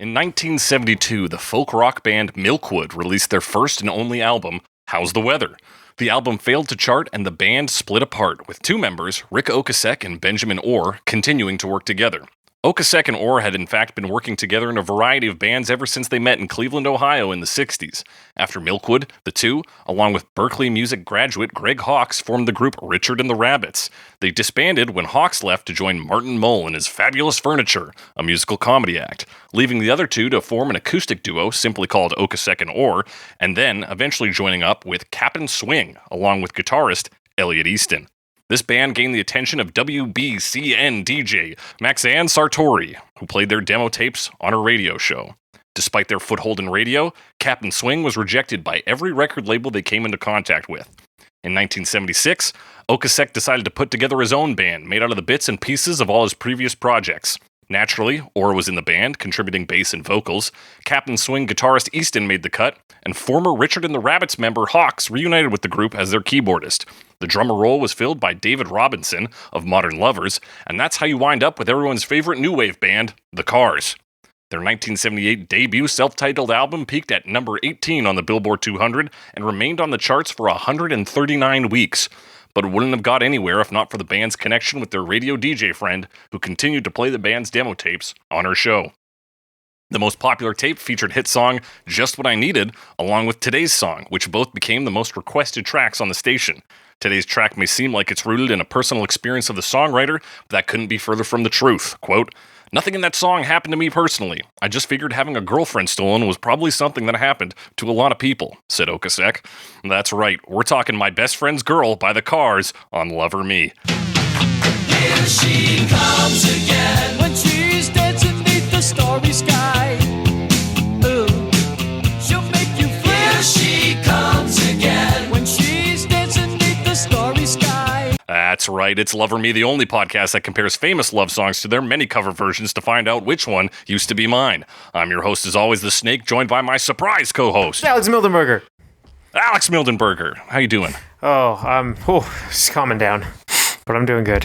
In 1972, the folk rock band Milkwood released their first and only album, How's the Weather? The album failed to chart and the band split apart, with two members, Rick Ocasek and Benjamin Orr, continuing to work together. Ocasek and Orr had in fact been working together in a variety of bands ever since they met in Cleveland, Ohio in the 60s. After Milkwood, the two, along with Berklee music graduate Greg Hawkes, formed the group Richard and the Rabbits. They disbanded when Hawkes left to join Martin Mull and his Fabulous Furniture, a musical comedy act, leaving the other two to form an acoustic duo simply called Ocasek and Orr, and then eventually joining up with Cap'n Swing, along with guitarist Elliot Easton. This band gained the attention of WBCN DJ Maxanne Sartori, who played their demo tapes on her radio show. Despite their foothold in radio, Cap'n Swing was rejected by every record label they came into contact with. In 1976, Ocasek decided to put together his own band made out of the bits and pieces of all his previous projects. Naturally, Orr was in the band, contributing bass and vocals. Cap'n Swing guitarist Easton made the cut, and former Richard and the Rabbits member Hawkes reunited with the group as their keyboardist. The drummer role was filled by David Robinson of Modern Lovers, and that's how you wind up with everyone's favorite new wave band, The Cars. Their 1978 debut self-titled album peaked at number 18 on the Billboard 200 and remained on the charts for 139 weeks. But it wouldn't have got anywhere if not for the band's connection with their radio DJ friend, who continued to play the band's demo tapes on her show. The most popular tape featured hit song Just What I Needed, along with Today's Song, which both became the most requested tracks on the station. Today's track may seem like it's rooted in a personal experience of the songwriter, but that couldn't be further from the truth. Quote, "Nothing in that song happened to me personally. I just figured having a girlfriend stolen was probably something that happened to a lot of people," said Ocasek. That's right, we're talking My Best Friend's Girl by The Cars on Lover Me. Here she comes again when she's dancing beneath the starry sky. Ooh, she'll make you feel. Here she comes again when she's dancing beneath the starry sky. That's right, it's Lover Me, the only podcast that compares famous love songs to their many cover versions to find out which one used to be mine. I'm your host, as always, The Snake, joined by my surprise co-host, Alex Mildenberger. Alex Mildenberger. How you doing? Just calming down, but I'm doing good.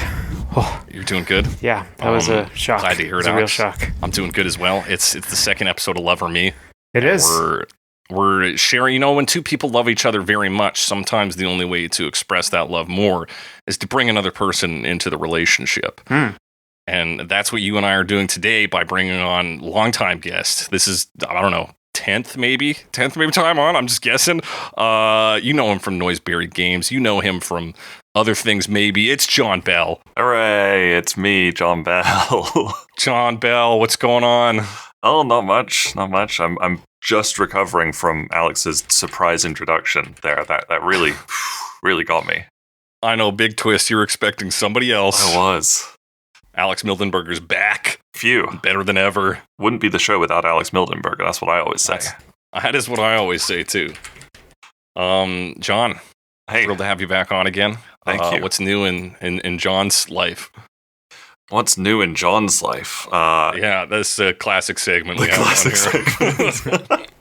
Oh, You're doing good? yeah, that was a shock. Glad to hear it, a real Alex. shock. I'm doing good as well. It's the second episode of Lover Me. It is. We're sharing, when two people love each other very much, sometimes the only way to express that love more is to bring another person into the relationship. And that's what you and I are doing today by bringing on longtime guest. This is, I don't know, 10th maybe time on, I'm just guessing. You know him from Noise Buried Games. You know him from other things maybe. It's John Bell. Hooray, it's me, John Bell. John Bell, what's going on? Oh, not much. I'm just recovering from Alex's surprise introduction there. That really, really got me. I know, big twist. You were expecting somebody else. I was. Alex Mildenberger's back. Phew. Better than ever. Wouldn't be the show without Alex Mildenberger. That's what I always say. That is what I always say, too. John. Hey. Thrilled to have you back on again. Thank you. What's new in John's life? What's new in John's life? Yeah, that's a classic segment. The classic segment.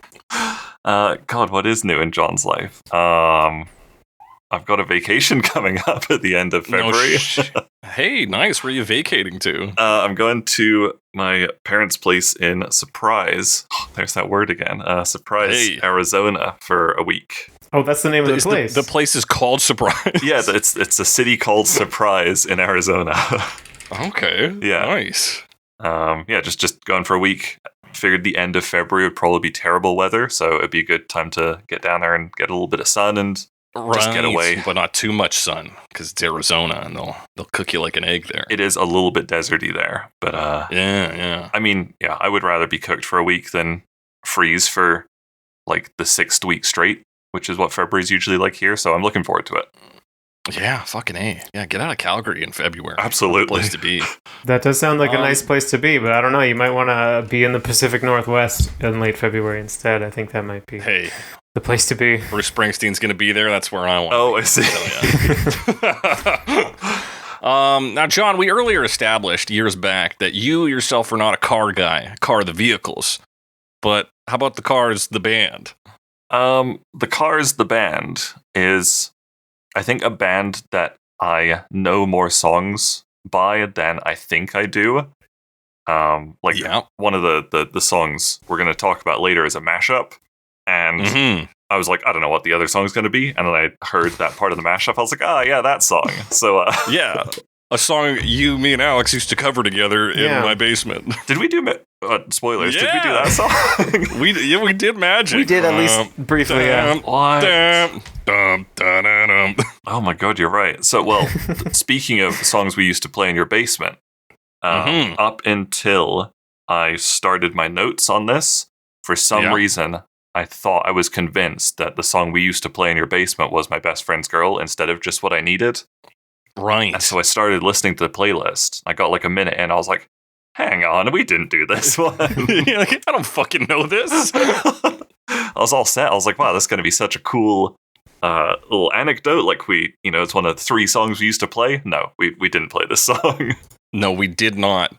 God, what is new in John's life? I've got a vacation coming up at the end of February. Hey, nice. Where are you vacating to? I'm going to my parents' place in Surprise. There's that word again. Surprise, Arizona for a week. Oh, that's the name of the place. The place is called Surprise. Yeah, it's a city called Surprise in Arizona. Okay. Yeah. Nice. Just going for a week. Figured the end of February would probably be terrible weather, so it'd be a good time to get down there and get a little bit of sun and just get away. But not too much sun, because it's Arizona and they'll cook you like an egg there. It is a little bit deserty there, but yeah. I mean, yeah, I would rather be cooked for a week than freeze for like the 6th week straight, which is what February's usually like here, so I'm looking forward to it. Yeah, fucking A. Yeah, get out of Calgary in February. Absolutely. Place to be. That does sound like a nice place to be, but I don't know. You might want to be in the Pacific Northwest in late February instead. I think that might be the place to be. Bruce Springsteen's going to be there. That's where I want to be. I see. Now, John, we earlier established years back that you yourself are not a car guy, the vehicles. But how about the Cars, the band? The Cars, the band is, I think, a band that I know more songs by than I think I do. One of the songs we're going to talk about later is a mashup, and I was like, I don't know what the other song's going to be, and then I heard that part of the mashup. I was like, yeah, that song. So yeah, a song you, me, and Alex used to cover together in my basement. Did we do spoilers? Yeah. Did we do that song? we did Magic. We did at least briefly. Oh my god, you're right. So, well, speaking of songs we used to play in your basement, up until I started my notes on this, for some reason, I was convinced that the song we used to play in your basement was My Best Friend's Girl instead of Just What I Needed. Right. And so I started listening to the playlist. I got like a minute in, I was like, hang on, we didn't do this one. I don't fucking know this. I was all set. I was like, wow, this is going to be such a cool little anecdote. Like it's one of the 3 songs we used to play. No, we didn't play this song. No, we did not.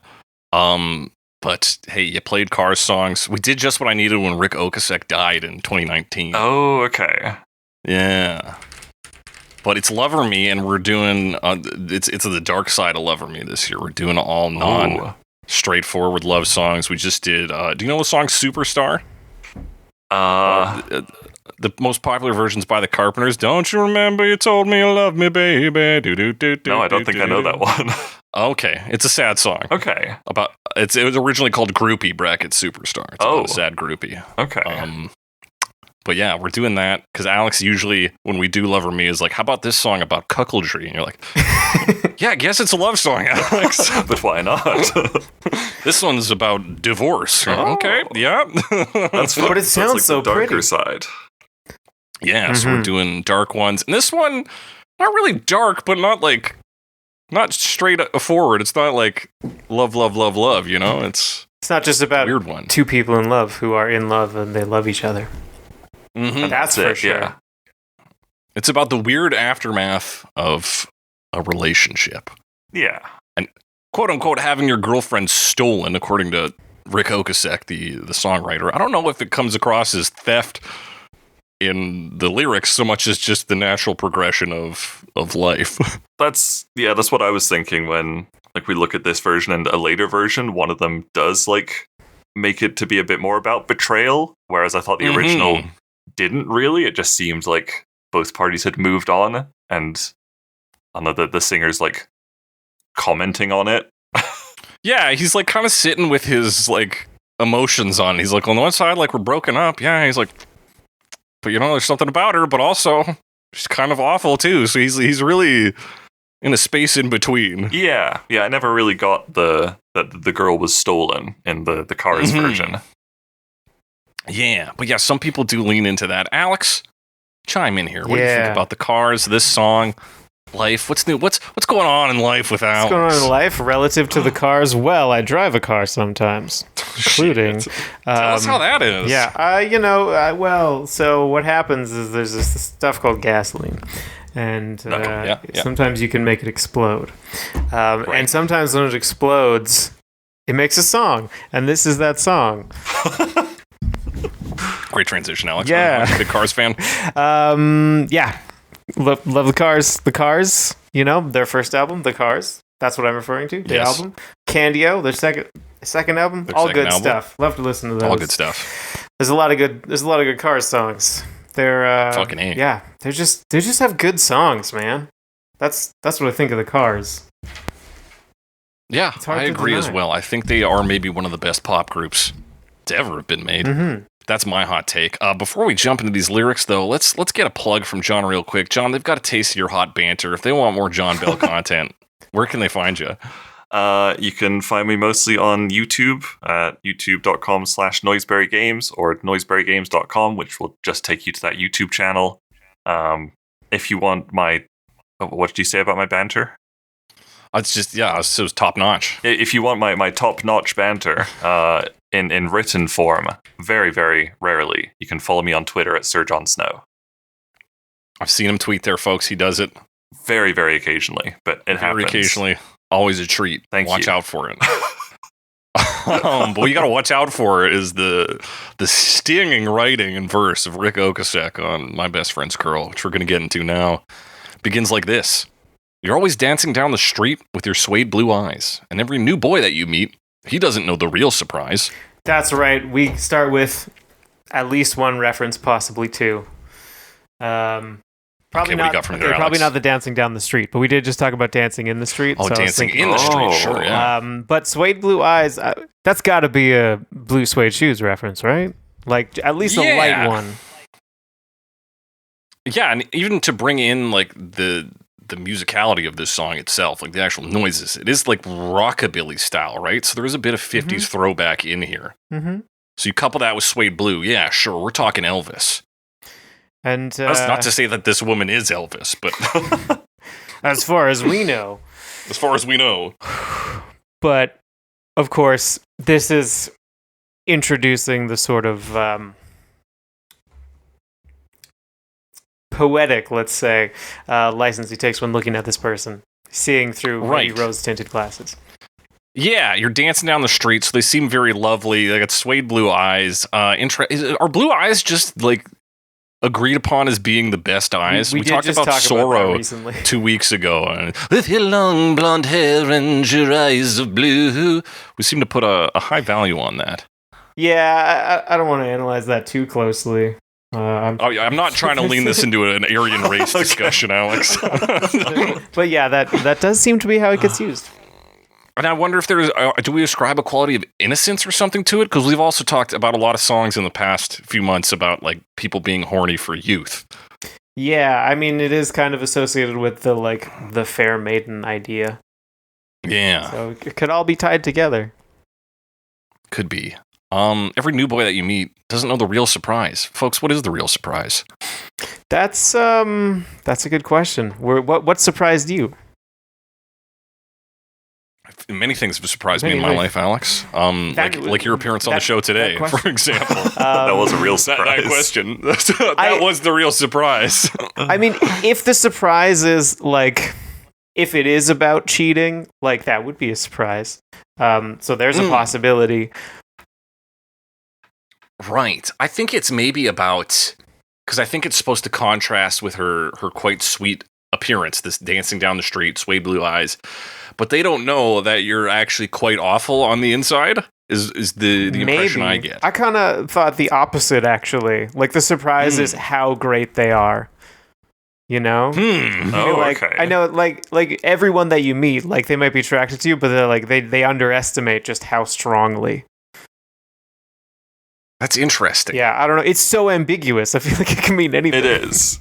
But hey, you played Cars songs. We did Just What I Needed when Rick Ocasek died in 2019. Oh, okay. Yeah. But it's Lover Me, and we're doing it's the dark side of Lover Me this year. We're doing all straightforward love songs. We just did. Do you know the song Superstar? The most popular version's by the Carpenters. Don't you remember you told me you loved me, baby? No, I don't think I know that one. Okay, it's a sad song. Okay, it was originally called Groupie Superstar. It's about a sad groupie. Okay. But yeah, we're doing that because Alex usually, when we do Lover Me, is like, how about this song about cuckoldry? And you're like, yeah, I guess it's a love song, Alex. But why not? This one's about divorce. Oh. Okay, yeah. That's fun. But it sounds like so the darker pretty. Side. Yeah, so we're doing dark ones. And this one, not really dark, but not straight forward. It's not like love, you know? It's not just about weird one. 2 people in love who are in love and they love each other. That's for sure. Yeah. It's about the weird aftermath of a relationship. Yeah. And quote unquote having your girlfriend stolen, according to Rick Ocasek, the songwriter. I don't know if it comes across as theft in the lyrics so much as just the natural progression of life. That's what I was thinking when we look at this version and a later version. One of them does make it to be a bit more about betrayal, whereas I thought the original didn't really. It just seemed like both parties had moved on, and I don't know, the singer's commenting on it. Yeah, he's kind of sitting with his emotions on. He's like, on the one side, we're broken up. Yeah, he's like, but there's something about her, but also she's kind of awful too. So he's really in a space in between. Yeah. I never really got that the girl was stolen in the Cars version. Yeah, but yeah, some people do lean into that. Alex, chime in here. What do you think about the Cars, this song, life? What's new? What's going on in life with Alex? What's going on in life relative to the Cars? Well, I drive a car sometimes, including. Tell us how that is. Yeah, well, so what happens is there's this stuff called gasoline. And sometimes you can make it explode. And sometimes when it explodes, it makes a song. And this is that song. Great transition, Alex. Yeah. I'm a big Cars fan. Yeah. Love the Cars. The Cars, their first album, The Cars. That's what I'm referring to. The album. Candio, their second album. All good stuff. Love to listen to those. All good stuff. There's a lot of good Cars songs. They're fucking A. Yeah. They just have good songs, man. That's what I think of the Cars. Yeah, I agree as well. I think they are maybe one of the best pop groups to ever have been made. That's my hot take. Before we jump into these lyrics, though, let's get a plug from John real quick. John, they've got a taste of your hot banter. If they want more John Bell content, where can they find you? You can find me mostly on YouTube at youtube.com/noiseberrygames or noiseberrygames.com, which will just take you to that YouTube channel. If you want what did you say about my banter? It's just, it was top notch. If you want my top notch banter, in written form, very, very rarely, you can follow me on Twitter at Sir John Snow. I've seen him tweet there, folks. He does it. Very, very occasionally, but it happens. Very occasionally. Always a treat. Watch out for it. But what you got to watch out for is the stinging writing and verse of Rick Ocasek on My Best Friend's Girl, which we're going to get into now. Begins like this. You're always dancing down the street with your suede blue eyes, and every new boy that you meet He doesn't know the real surprise. That's right. We start with at least one reference, possibly two. Probably not. Probably not the dancing down the street, but we did just talk about dancing in the street. Oh, so dancing in the street, sure, yeah. But suede blue eyes, that's got to be a blue suede shoes reference, right? Like at least a light one. Yeah, and even to bring in like the musicality of this song itself, like the actual noises, it is like rockabilly style, right? So there is a bit of 50s throwback in here. Mm-hmm. So you couple that with suede blue, yeah, sure, we're talking Elvis. And that's not to say that this woman is Elvis, but as far as we know. As far as we know. But, of course, this is introducing the sort of poetic, let's say, license he takes when looking at this person, seeing through rose-tinted glasses. Yeah, you're dancing down the street, so they seem very lovely. They got suede blue eyes. Are blue eyes just, like, agreed upon as being the best eyes? We talked about Sorrow 2 weeks ago. And, with your long blonde hair and your eyes of blue. We seem to put a high value on that. Yeah, I don't want to analyze that too closely. I'm not trying to lean this into an Aryan race discussion, Alex. But yeah, that does seem to be how it gets used. And I wonder if do we ascribe a quality of innocence or something to it? Because we've also talked about a lot of songs in the past few months about like people being horny for youth. Yeah, I mean, it is kind of associated with the fair maiden idea. Yeah. So it could all be tied together. Could be. Every new boy that you meet doesn't know the real surprise. Folks, what is the real surprise? That's a good question. What surprised you? Many things have surprised me in my life, Alex. Like your appearance on the show today, for example. That was a real surprise. That question. That was the real surprise. I mean, if the surprise is like, if it is about cheating, like that would be a surprise. So there's a possibility. Right. I think it's maybe about, because I think it's supposed to contrast with her quite sweet appearance, this dancing down the street, suede blue eyes. But they don't know that you're actually quite awful on the inside, is the impression I get. I kind of thought the opposite, actually. Like, the surprise is how great they are. You know? Okay. I know, like everyone that you meet, like, they might be attracted to you, but they're like, they underestimate just how strongly. That's interesting. Yeah, I don't know. It's so ambiguous. I feel like it can mean anything. It is.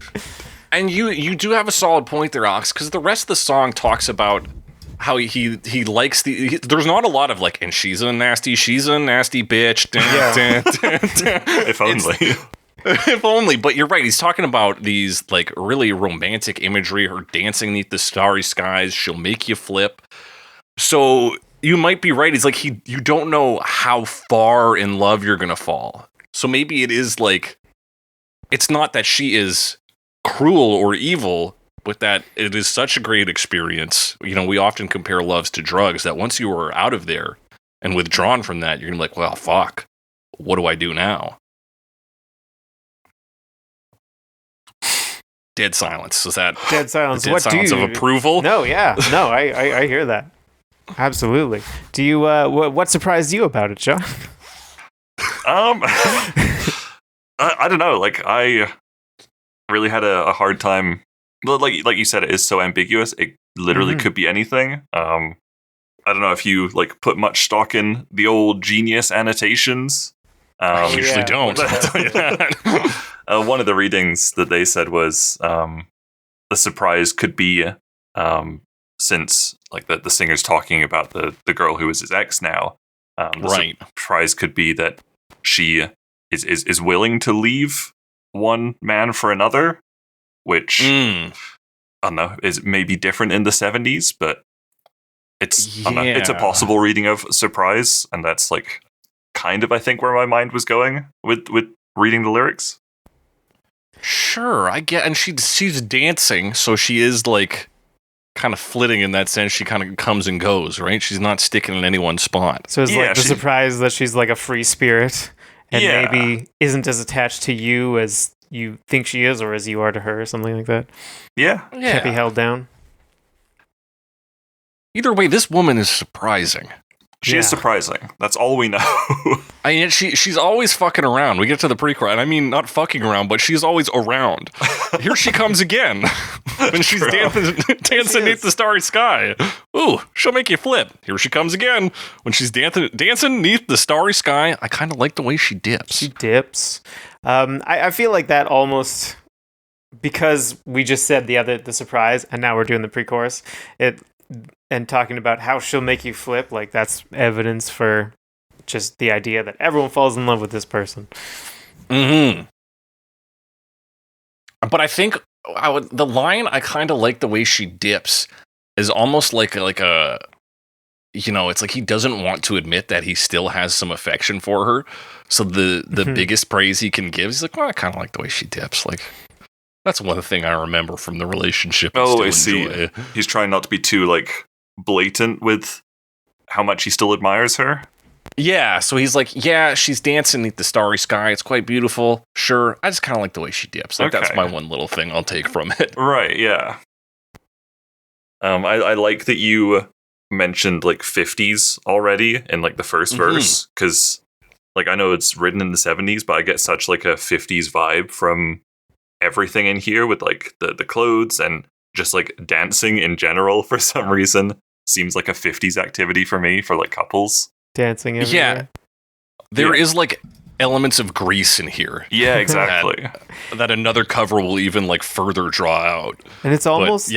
And you do have a solid point there, Alex, because the rest of the song talks about how he likes there's not a lot of like, and she's a nasty bitch. If only. If only, but you're right. He's talking about these like really romantic imagery, her dancing beneath the starry skies. She'll make you flip. So you might be right. He's like, you don't know how far in love you're going to fall. So maybe it is like, it's not that she is cruel or evil, but that it is such a great experience. You know, we often compare loves to drugs, that once you are out of there and withdrawn from that, you're gonna be like, well, fuck, what do I do now? Dead silence. Is that dead silence? Dead silence of approval? No, yeah, no, I hear that. Absolutely. Do you? What surprised you about it, John? I don't know. Like, I really had a hard time. Like you said, it is so ambiguous. It literally could be anything. I don't know if you like put much stock in the old Genius annotations. I usually don't. I'll tell you that. One of the readings that they said was the surprise could be since like the singer's talking about the girl who is his ex now. The surprise could be that she is willing to leave one man for another, which I don't know, is maybe different in the 70s, but it's it's a possible reading of surprise, and that's like kind of I think where my mind was going with reading the lyrics. Sure, I get, and she's dancing, so she is like kind of flitting in that sense. She kind of comes and goes, right? She's not sticking in any one spot. So it's like the surprise that she's like a free spirit and maybe isn't as attached to you as you think she is, or as you are to her, or something like that. Yeah. Can't be held down. Either way, this woman is surprising. She is surprising. That's all we know. I mean, she's always fucking around. We get to the pre-chorus, and I mean not fucking around, but she's always around. Here she comes again when she's dancing beneath the starry sky. Ooh, she'll make you flip. Here she comes again when she's dancing beneath the starry sky. I kind of like the way she dips. She dips. I feel like that almost, because we just said the surprise, and now we're doing the pre-chorus. And talking about how she'll make you flip, like that's evidence for just the idea that everyone falls in love with this person. Mm-hmm. But I think the line, I kind of like the way she dips, is almost like a, you know, it's like he doesn't want to admit that he still has some affection for her. So the biggest praise he can give is like, well, I kind of like the way she dips. Like, that's one thing I remember from the relationship. I see. He's trying not to be too like blatant with how much he still admires her. Yeah, so he's like, yeah, she's dancing beneath the starry sky. It's quite beautiful. Sure, I just kind of like the way she dips. Like, that's my one little thing I'll take from it. Right, yeah. I like that you mentioned like 50s already in like the first verse, because like I know it's written in the 70s, but I get such like a 50s vibe from everything in here with like the clothes and just like dancing in general. For some reason seems like a 50s activity for me, for like couples dancing everywhere. There is like elements of Grease in here, exactly, that another cover will even like further draw out. And it's almost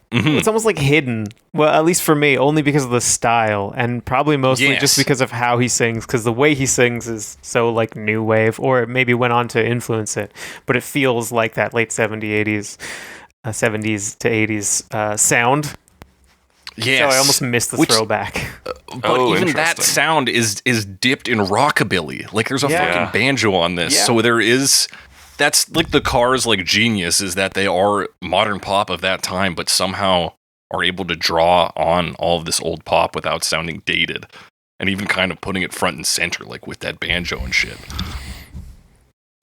it's almost like hidden, well, at least for me, only because of the style, and probably mostly just because of how he sings, because the way he sings is so like new wave, or it maybe went on to influence it, but it feels like that late 70s to 80s sound. Yes. So I almost missed the throwback. But even that sound is dipped in rockabilly. Like there's a fucking banjo on this. Yeah. So there is, that's like the Cars' like genius, is that they are modern pop of that time, but somehow are able to draw on all of this old pop without sounding dated. And even kind of putting it front and center, like with that banjo and shit.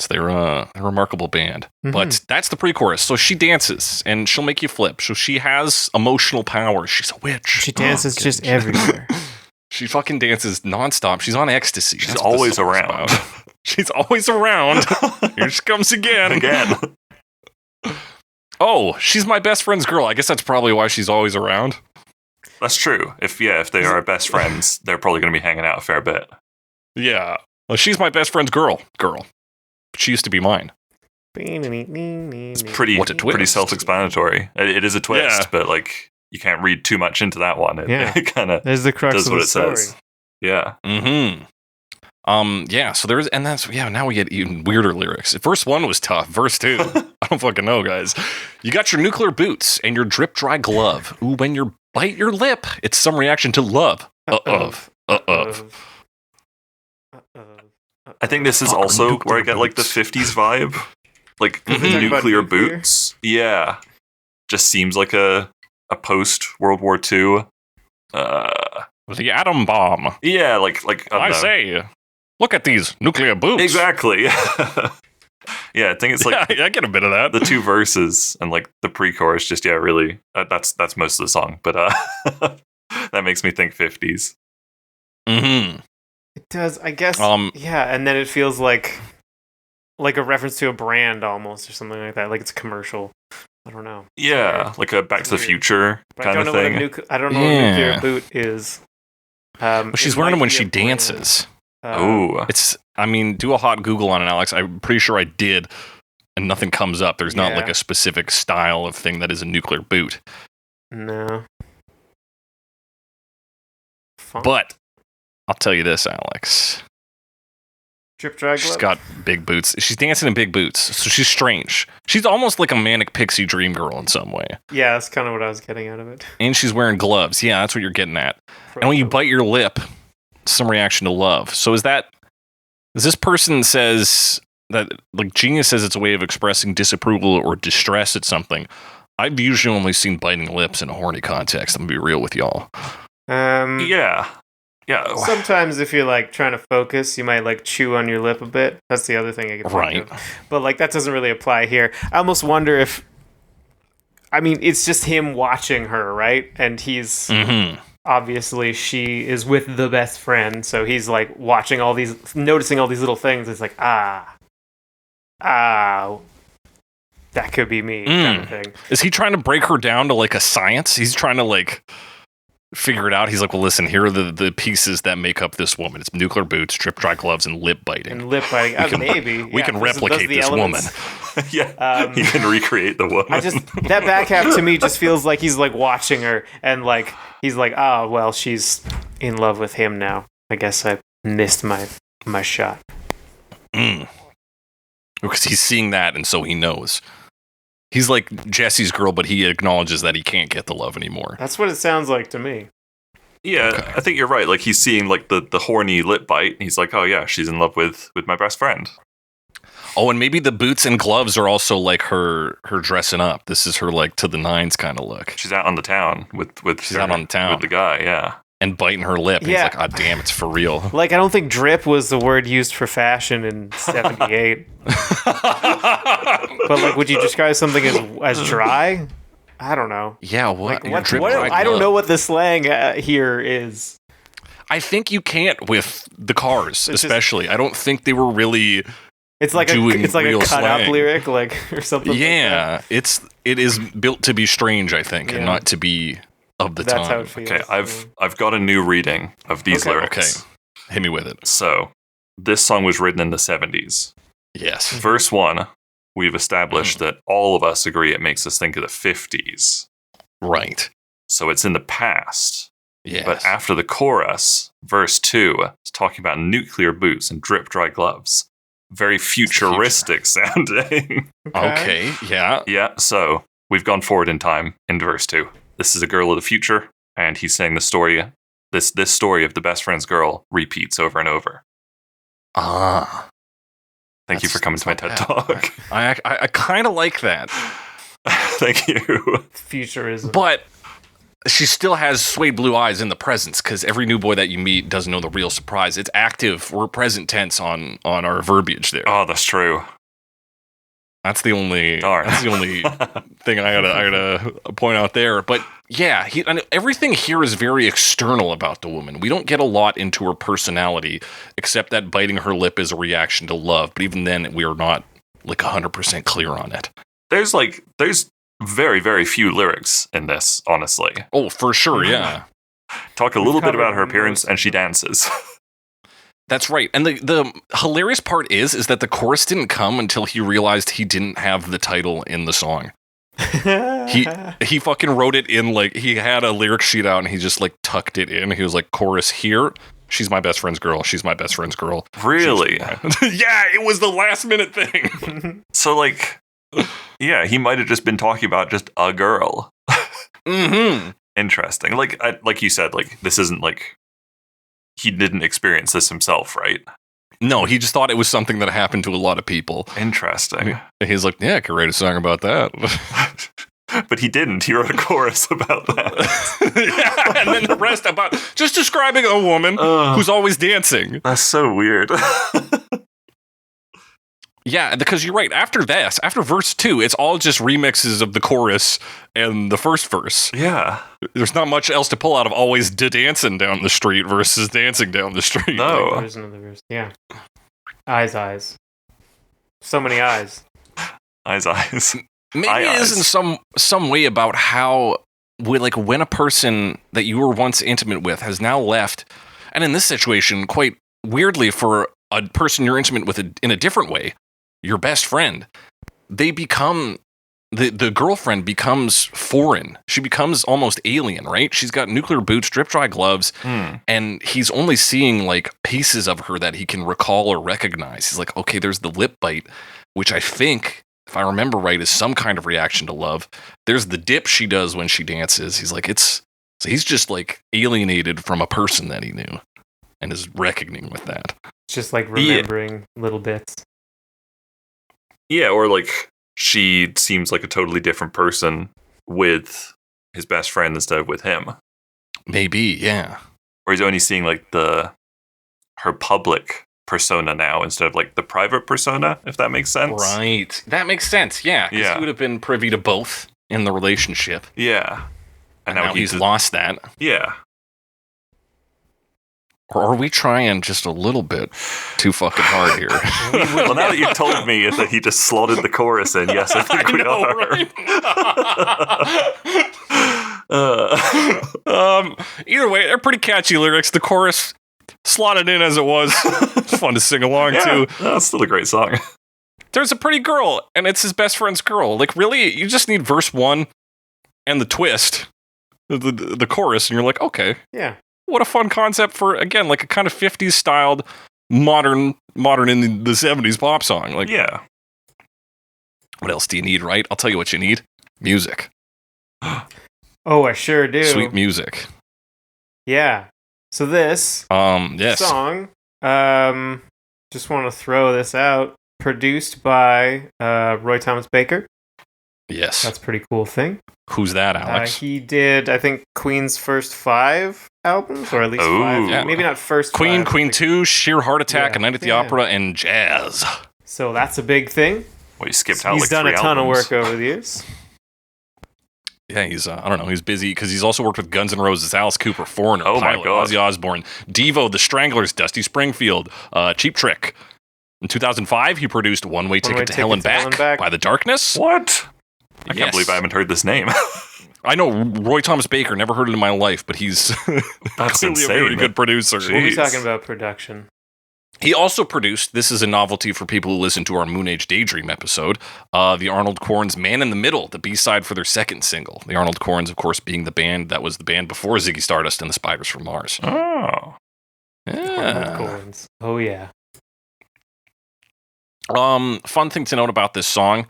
So they're a remarkable band. But that's the pre-chorus. So she dances, and she'll make you flip. So she has emotional power. She's a witch. She dances just everywhere. She fucking dances nonstop. She's on ecstasy. She's always around. She's always around. Here she comes again. Oh, she's my best friend's girl. I guess that's probably why she's always around. That's true. If they are best friends, they're probably going to be hanging out a fair bit. Yeah. Well, she's my best friend's girl. She used to be mine. It's pretty self-explanatory. It is a twist, but like you can't read too much into that one. It kind of there's the crux does of what the it story. says. Yeah. So there's, and that's, now we get even weirder lyrics. Verse 1 was tough. Verse 2, I don't fucking know, guys. You got your nuclear boots and your drip dry glove. Ooh, when you bite your lip, it's some reaction to love. I think this is also where I get like the 50s vibe. Like nuclear boots. Yeah. Just seems like a post World War II. The atom bomb. Yeah, like I say, look at these nuclear boots. Exactly. Yeah, I think it's like I get a bit of that. The two verses and like the pre-chorus, just really. That's most of the song, but that makes me think 50s. It does, I guess. And then it feels like a reference to a brand almost, or something like that. Like it's commercial. I don't know. Yeah, like a Back to the Future kind of thing. I don't know what a nuclear boot is. She's wearing them when she dances. Do a hot Google on it, Alex. I'm pretty sure I did, and nothing comes up. There's not like a specific style of thing that is a nuclear boot. No. Fun. But I'll tell you this, Alex. Drip dry glove. She's got big boots. She's dancing in big boots, so she's strange. She's almost like a manic pixie dream girl in some way. Yeah, that's kind of what I was getting out of it. And she's wearing gloves. Yeah, that's what you're getting at. And when you bite your lip, some reaction to love. So is this person says that, like, Genius says it's a way of expressing disapproval or distress at something. I've usually only seen biting lips in a horny context. I'm going to be real with y'all. Yeah. Sometimes if you're like trying to focus, you might like chew on your lip a bit. That's the other thing I can think of. But like that doesn't really apply here. I almost wonder if, it's just him watching her, right? And he's obviously she is with the best friend, so he's like noticing all these little things. It's like, that could be me, kind of thing. Is he trying to break her down to like a science? He's trying to like figure it out. He's like, well, listen, here are the pieces that make up this woman. It's nuclear boots, drip dry gloves, and lip biting. Maybe. We can replicate this woman. Yeah, he can recreate the woman. That back half to me just feels like he's like watching her and like he's like, oh, well, she's in love with him now. I guess I missed my shot. Because he's seeing that, and so he knows. He's like Jesse's girl, but he acknowledges that he can't get the love anymore. That's what it sounds like to me. Yeah, okay. I think you're right. Like, he's seeing like the horny lip bite, and he's like, oh yeah, she's in love with my best friend. Oh, and maybe the boots and gloves are also like her dressing up. This is her like to the nines kind of look. She's out on the town with the guy, yeah. And biting her lip. And he's like, oh, damn, it's for real. Like, I don't think drip was the word used for fashion in 78. But, like, would you describe something as dry? I don't know. Yeah, what? Like, I don't know what the slang here is. I think you can't with the Cars, especially. I don't think they were really It's like a cut-up lyric, like, or something yeah, like that. it is built to be strange, I think, and not to be of the That's time. How it feels. Okay, I've got a new reading of these lyrics. Okay, hit me with it. So, this song was written in the 70s. Yes. Verse 1, we've established that all of us agree it makes us think of the 50s. Right. So it's in the past. Yes. But after the chorus, verse 2, it's talking about nuclear boots and drip dry gloves. Very futuristic sounding. Okay, yeah. Yeah, so we've gone forward in time into verse 2. This is a girl of the future, and he's saying the story. This story of the best friend's girl repeats over and over. Thank you for coming to my TED Talk. I kind of like that. Thank you. Futurism. But she still has suede blue eyes in the presence, because every new boy that you meet doesn't know the real surprise. It's active or present tense on our verbiage there. Oh, that's true. That's the only thing I gotta point out there. But yeah, everything here is very external about the woman. We don't get a lot into her personality, except that biting her lip is a reaction to love. But even then, we are not like 100% clear on it. There's very, very few lyrics in this, honestly. Oh, for sure, yeah. Talk a little bit about her appearance, and she dances. That's right. And the hilarious part is that the chorus didn't come until he realized he didn't have the title in the song. He fucking wrote it in, like, he had a lyric sheet out and he just, like, tucked it in. He was like, chorus here, she's my best friend's girl. She's my best friend's girl. Really? Yeah, it was the last minute thing. So, like, yeah, he might have just been talking about just a girl. Mm-hmm. Interesting. Like you said, like, this isn't, like, he didn't experience this himself, right? No, he just thought it was something that happened to a lot of people. Interesting. He's like, yeah, I could write a song about that. But he didn't. He wrote a chorus about that. Yeah, and then the rest about just describing a woman who's always dancing. That's so weird. Yeah, because you're right. After verse 2, it's all just remixes of the chorus and the first verse. Yeah. There's not much else to pull out of always dancing down the street versus dancing down the street. No. There's another verse. Yeah. Eyes. So many eyes. Eyes. Maybe it is in some way about how, when a person that you were once intimate with has now left, and in this situation, quite weirdly for a person you're intimate with in a different way, your best friend, they become, the girlfriend becomes foreign. She becomes almost alien, right? She's got nuclear boots, drip dry gloves, and he's only seeing like pieces of her that he can recall or recognize. He's like, okay, there's the lip bite, which I think, if I remember right, is some kind of reaction to love. There's the dip she does when she dances. He's like, so he's just like alienated from a person that he knew and is reckoning with that. It's just like remembering little bits. Yeah, or like she seems like a totally different person with his best friend instead of with him. Maybe, yeah. Or he's only seeing like her public persona now instead of like the private persona, if that makes sense. Right. That makes sense, yeah. Because he would have been privy to both in the relationship. Yeah. And now he's lost that. Yeah. Or are we trying just a little bit too fucking hard here? Well, now that you've told me that he just slotted the chorus in, yes, I think we are. Right? Either way, they're pretty catchy lyrics. The chorus slotted in as it was. It's fun to sing along to. That's still a great song. There's a pretty girl, and it's his best friend's girl. Like, really, you just need verse 1 and the twist, the chorus, and you're like, okay. Yeah. What a fun concept for, again, like a kind of 50s styled modern in the 70s pop song. Like, yeah. What else do you need, right? I'll tell you what you need. Music. Oh, I sure do. Sweet music. Yeah. So this yes. song, just want to throw this out, produced by Roy Thomas Baker. Yes. That's a pretty cool thing. Who's that, Alex? He did, I think, Queen's first 5 albums, or at least 5. Yeah. Maybe not first Queen, 5. Queen 2, Sheer Heart Attack, Yeah. A Night at the Opera, and Jazz. So that's a big thing. Well, you skipped out He's like done 3 a ton albums. of work over the years. Yeah, he's, I don't know, he's busy because he's also worked with Guns N' Roses, Alice Cooper, Foreigner, Oh my Pilot, God. Ozzy Osbourne, Devo, The Stranglers, Dusty Springfield, Cheap Trick. In 2005, he produced One Way Ticket to Hell and Back by The Darkness. What? I can't Yes. believe I haven't heard this name. I know Roy Thomas Baker, never heard it in my life, but he's That's clearly insane. a very good producer. We'll be Jeez. talking about production. He also produced, this is a novelty for people who listen to our Moon Age Daydream episode, the Arnold Corns' Man in the Middle, the B-side for their second single. The Arnold Corns, of course, being the band that was the band before Ziggy Stardust and the Spiders from Mars. Oh. Yeah. Corns. Oh, yeah. Fun thing to note about this song,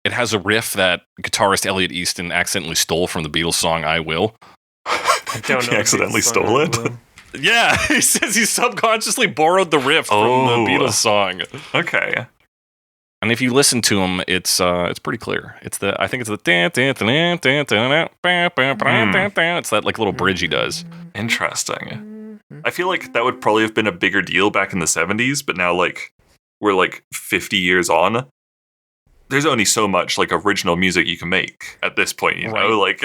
it has a riff that guitarist Elliot Easton accidentally stole from the Beatles song I Will. I don't know. He accidentally stole it? Yeah, he says he subconsciously borrowed the riff from the Beatles song. Okay. And if you listen to him, it's pretty clear. It's I think it's the it's that like little bridge he does. Interesting. I feel like that would probably have been a bigger deal back in the 70s, but now like we're like 50 years on. There's only so much like original music you can make at this point, you know? Like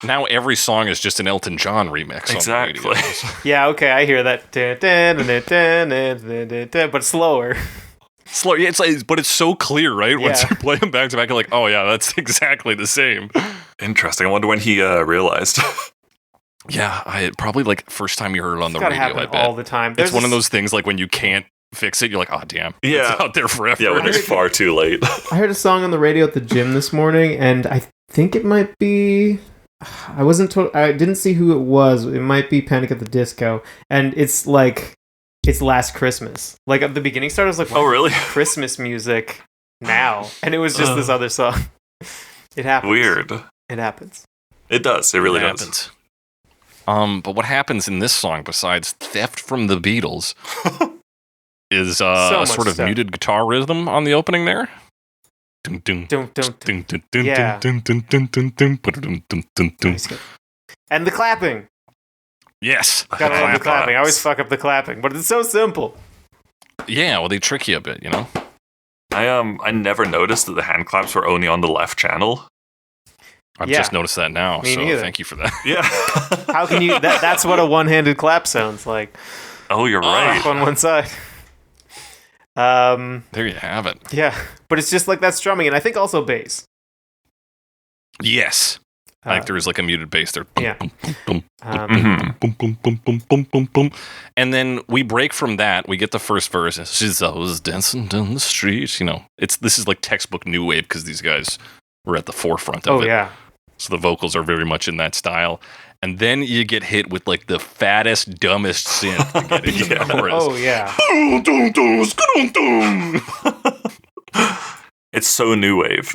now every song is just an Elton John remix. Exactly. On the radio. Yeah, okay, I hear that. But slower. Slow, yeah, but it's so clear, right? Once Yeah. you play them back to back, you're like, oh yeah, that's exactly the same. Interesting. I wonder when he realized. Yeah, I probably like first time you heard it on the It's gotta radio. I happen bet all the time. it's There's one of this- those things like when you can't fix it, you're like, oh damn, Yeah. it's out there forever. Yeah, when it's far too late. I heard a song on the radio at the gym this morning, and I think it might be. I wasn't told. I didn't see who it was. It might be Panic at the Disco, and it's like it's Last Christmas. Like at the beginning, started I was like, Oh, really? Christmas music now, and it was just this other song. It happens. Weird. It happens. It does. It really It does. happens. But what happens in this song, besides theft from the Beatles, is So a much sort of stuff. muted guitar rhythm on the opening there. Dun, dun, Don't. dun, dun, dun, Yeah. dun, dun, dun, dun, dun, dun, dun, dun, dun. And the clapping. Yes. Gotta love the Clap. clapping. I always fuck up the clapping, but it's so simple. Yeah, well, they trick you a bit, you know? I never noticed that the hand claps were only on the left channel. I've Yeah. just noticed that now, Me so neither. thank you for that. Yeah. How can you? That's what a one-handed clap sounds like. Oh, you're right. Up on one side. There you have it. Yeah, but it's just like that strumming, and I think also bass. Yes. Like there is like a muted bass there. Yeah. Boom, Mhm. boom, boom, boom, boom, boom, boom, boom. And then we break from that. We get the first verse. She's always dancing down the street. You know, this is like textbook new wave because these guys were at the forefront of Oh it. yeah, So the vocals are very much in that style. And then you get hit with like the fattest, dumbest synth to get into the chorus. oh yeah. It's so new wave.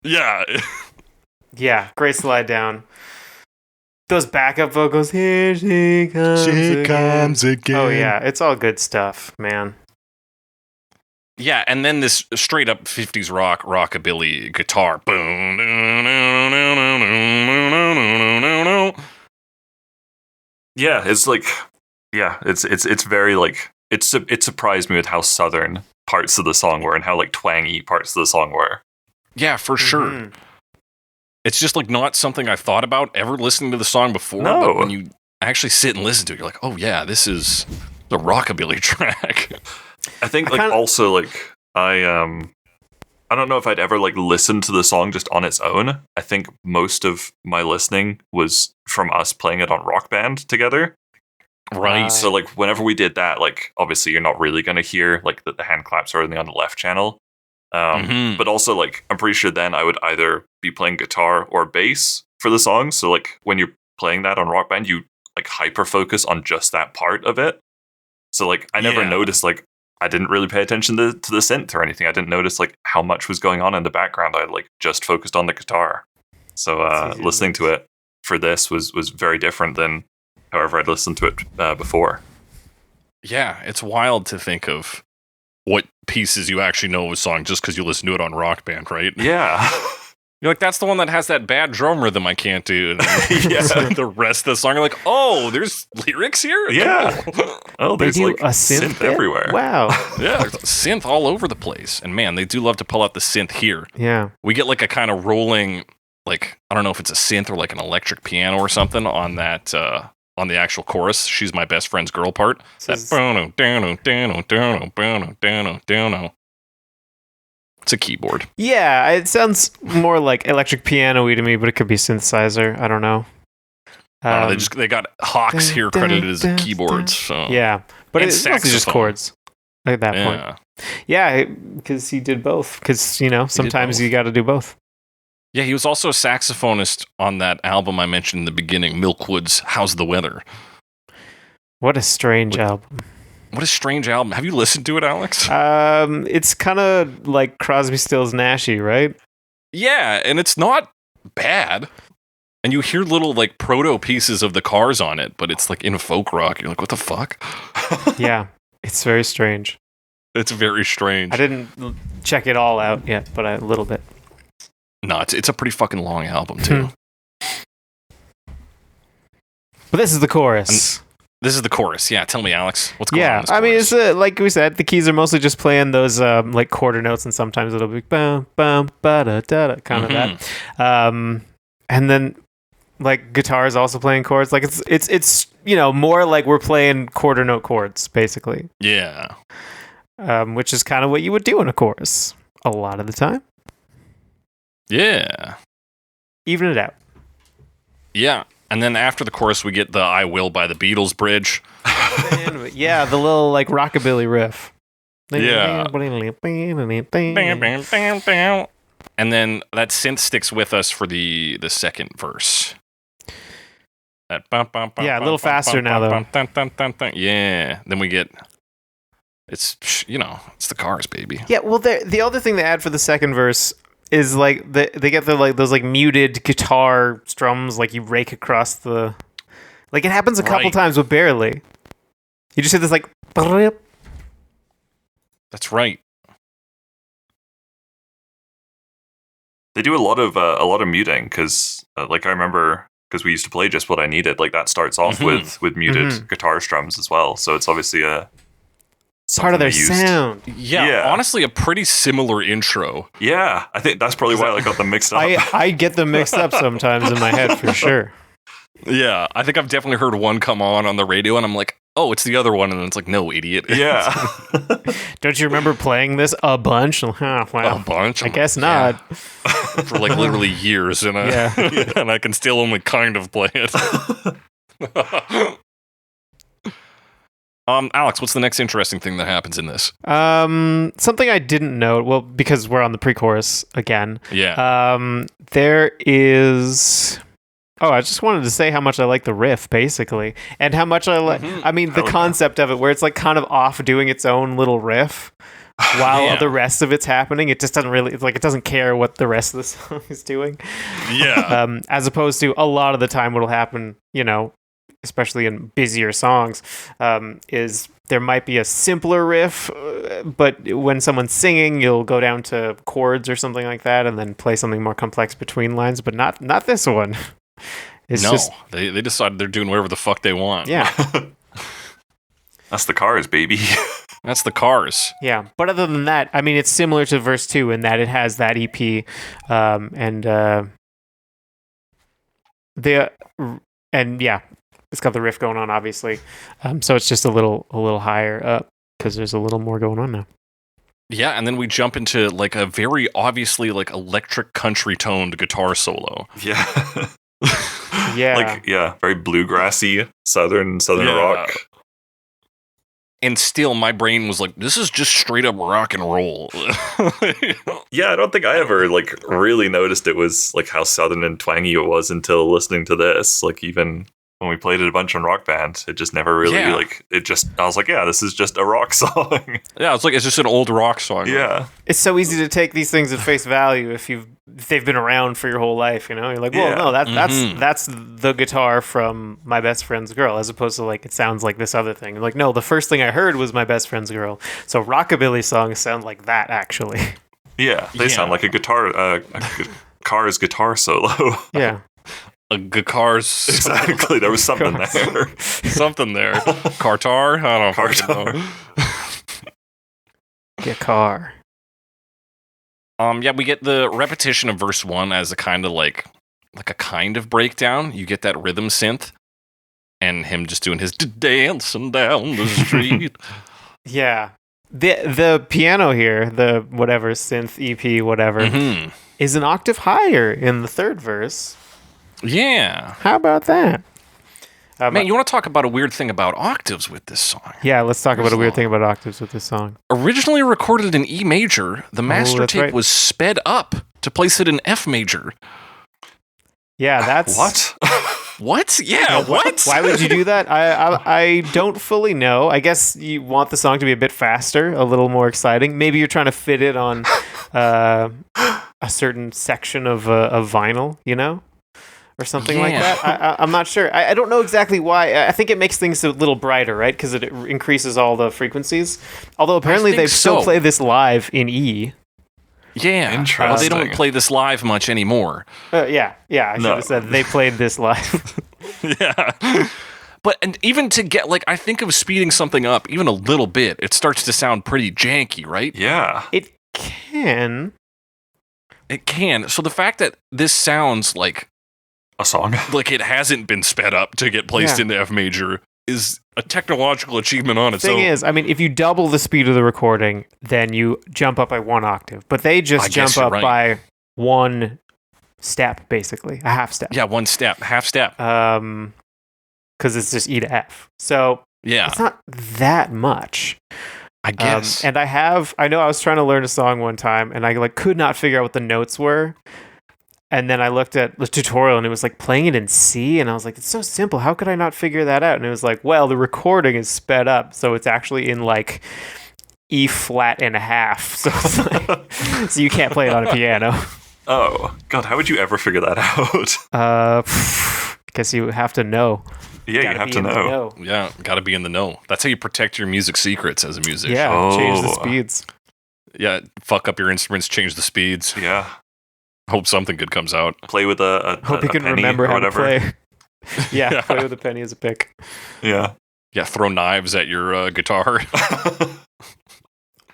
Yeah. Yeah, great slide down. Those backup vocals. Here she comes. again. Oh yeah, it's all good stuff, man. Yeah, and then this straight up 50s rockabilly guitar. Boom. Yeah, it's like, yeah, it's very like it surprised me with how southern parts of the song were and how like twangy parts of the song were. Yeah, for sure. Mhm. It's just like not something I thought about ever listening to the song before. No. But when you actually sit and listen to it, you're like, oh yeah, this is the rockabilly track. I think also like I don't know if I'd ever like listened to the song just on its own. I think most of my listening was from us playing it on Rock Band together. Right. So like whenever we did that, like obviously you're not really going to hear like the hand claps are only on the left channel. But also like I'm pretty sure then I would either be playing guitar or bass for the song. So like when you're playing that on Rock Band, you like hyper focus on just that part of it. So like I never noticed, like I didn't really pay attention to the synth or anything. I didn't notice like how much was going on in the background. I like just focused on the guitar. So listening to it for this was very different than however I'd listened to it before. Yeah, it's wild to think of what pieces you actually know of a song just because you listen to it on Rock Band, right? Yeah. You're like, that's the one that has that bad drum rhythm I can't do. And the rest of the song, you're like, oh, there's lyrics here? Yeah. Oh, there's like a synth everywhere. Wow. Yeah, there's synth all over the place. And man, they do love to pull out the synth here. Yeah. We get like a kind of rolling, like, I don't know if it's a synth or like an electric piano or something on that, on the actual chorus. She's my best friend's girl part. It's a keyboard. Yeah, it sounds more like electric piano-y to me, but it could be synthesizer. I don't know. They got Hawks here credited as keyboards. So. Yeah, but it's mostly just chords at that point. Yeah, because he did both. Because, sometimes you got to do both. Yeah, he was also a saxophonist on that album I mentioned in the beginning, Milkwood's How's the Weather. What a strange album. What a strange album. Have you listened to it, Alex? It's kind of like Crosby, Stills, Nashy, right? Yeah, and it's not bad. And you hear little like proto pieces of the Cars on it, but it's like in folk rock. You're like, what the fuck? Yeah, it's very strange. It's very strange. I didn't check it all out yet, but a little bit. No, it's a pretty fucking long album too. But this is the chorus. This is the chorus. Yeah, tell me, Alex, what's going on? Yeah, I mean, it's like we said, the keys are mostly just playing those like quarter notes, and sometimes it'll be bum bum ba da da da, kind of that. And then like guitar is also playing chords. Like it's more like we're playing quarter note chords basically. Yeah. Which is kind of what you would do in a chorus a lot of the time. Yeah. Even it out. Yeah. And then after the chorus, we get the I Will by the Beatles bridge. Yeah, the little like rockabilly riff. Yeah. And then that synth sticks with us for the second verse. Yeah, a little faster now, though. Yeah. Then we get... It's the Cars, baby. Yeah, well, the other thing they add for the second verse is like they get the like those like muted guitar strums, like you rake across the, like it happens a couple times but barely. You just hear this like. That's right. They do a lot of muting because like I remember because we used to play Just What I Needed. Like that starts off with muted guitar strums as well. So it's obviously a. Part of their sound. Yeah, honestly, a pretty similar intro. Yeah, I think that's probably why I got them mixed up. I get them mixed up sometimes in my head for sure. Yeah, I think I've definitely heard one come on the radio, and I'm like, oh, it's the other one, and then it's like, no, idiot. Yeah. Don't you remember playing this a bunch? Well, a bunch? I guess not. Yeah. For like literally years, and and I can still only kind of play it. Alex, what's the next interesting thing that happens in this? Something I didn't know. Well, because we're on the pre-chorus again. Yeah. There is. Oh, I just wanted to say how much I like the riff, basically, and how much I like. I mean, the concept of it, where it's like kind of off doing its own little riff while the rest of it's happening. It just doesn't really. It's like it doesn't care what the rest of the song is doing. Yeah. As opposed to a lot of the time, what'll happen, especially in busier songs, is there might be a simpler riff, but when someone's singing, you'll go down to chords or something like that, and then play something more complex between lines. But not this one. They decided they're doing whatever the fuck they want. Yeah. That's the Cars, baby. That's the Cars. Yeah, but other than that, I mean, it's similar to verse 2 in that it has that EP, It's got the riff going on, obviously. So it's just a little higher up because there's a little more going on now. Yeah, and then we jump into like a very obviously like electric country toned guitar solo. Yeah. Yeah. Like, yeah, very bluegrassy, southern rock. And still, my brain was like, this is just straight up rock and roll. Yeah, I don't think I ever, like, really noticed it was, like, how southern and twangy it was until listening to this. Like, even when we played it a bunch on Rock Band, it just never really, like, I was like, yeah, this is just a rock song. Yeah, it's just an old rock song. Yeah. It's so easy to take these things at face value if they've been around for your whole life, you know? You're like, well, no, that's the guitar from My Best Friend's Girl, as opposed to, like, it sounds like this other thing. Like, no, the first thing I heard was My Best Friend's Girl. So rockabilly songs sound like that, actually. Yeah, they sound like a car's guitar solo. Yeah. A guitar's Exactly, there was something there. Something there. Cartar? I don't know. Guitar. Yeah, we get the repetition of verse 1 as a kind of like a kind of breakdown. You get that rhythm synth and him just doing his dancing down the street. Yeah. The piano here, the whatever synth EP whatever, is an octave higher in the third verse. Yeah. How about that? Man, you want to talk about a weird thing about octaves with this song? Yeah, let's talk about a weird thing about octaves with this song. Originally recorded in E major, the master tape was sped up to place it in F major. Yeah, that's... What? What? Yeah, what? Why would you do that? I don't fully know. I guess you want the song to be a bit faster, a little more exciting. Maybe you're trying to fit it on a certain section of vinyl, you know? Or something like that. I'm not sure. I don't know exactly why. I think it makes things a little brighter, right? Because it increases all the frequencies. Although apparently they still play this live in E. Yeah. Interesting. They don't play this live much anymore. Yeah. I should have said they played this live. Yeah. But and even to get, like, I think of speeding something up even a little bit, it starts to sound pretty janky, right? Yeah. It can. It can. So the fact that this sounds like a song, like it hasn't been sped up to get placed into F major, is a technological achievement on its own. The thing is, I mean, if you double the speed of the recording, then you jump up by 1 octave. But they just jump up by 1 step, basically. A half step. Yeah, 1 step. Half step. Because it's just E to F. So it's not that much. I guess. And I know I was trying to learn a song one time, and I could not figure out what the notes were. And then I looked at the tutorial and it was like playing it in C, and I was like, it's so simple. How could I not figure that out? And it was like, well, the recording is sped up, so it's actually in like E flat and a half. So it's like, so you can't play it on a piano. Oh, God, how would you ever figure that out? Guess you have to know. Yeah, you have to know. Yeah, gotta be in the know. That's how you protect your music secrets as a musician. Yeah, change the speeds. Yeah, fuck up your instruments, change the speeds. Yeah. Hope something good comes out. Play with hope you can remember how to play. Yeah, play with a penny as a pick. Yeah. Yeah, throw knives at your guitar.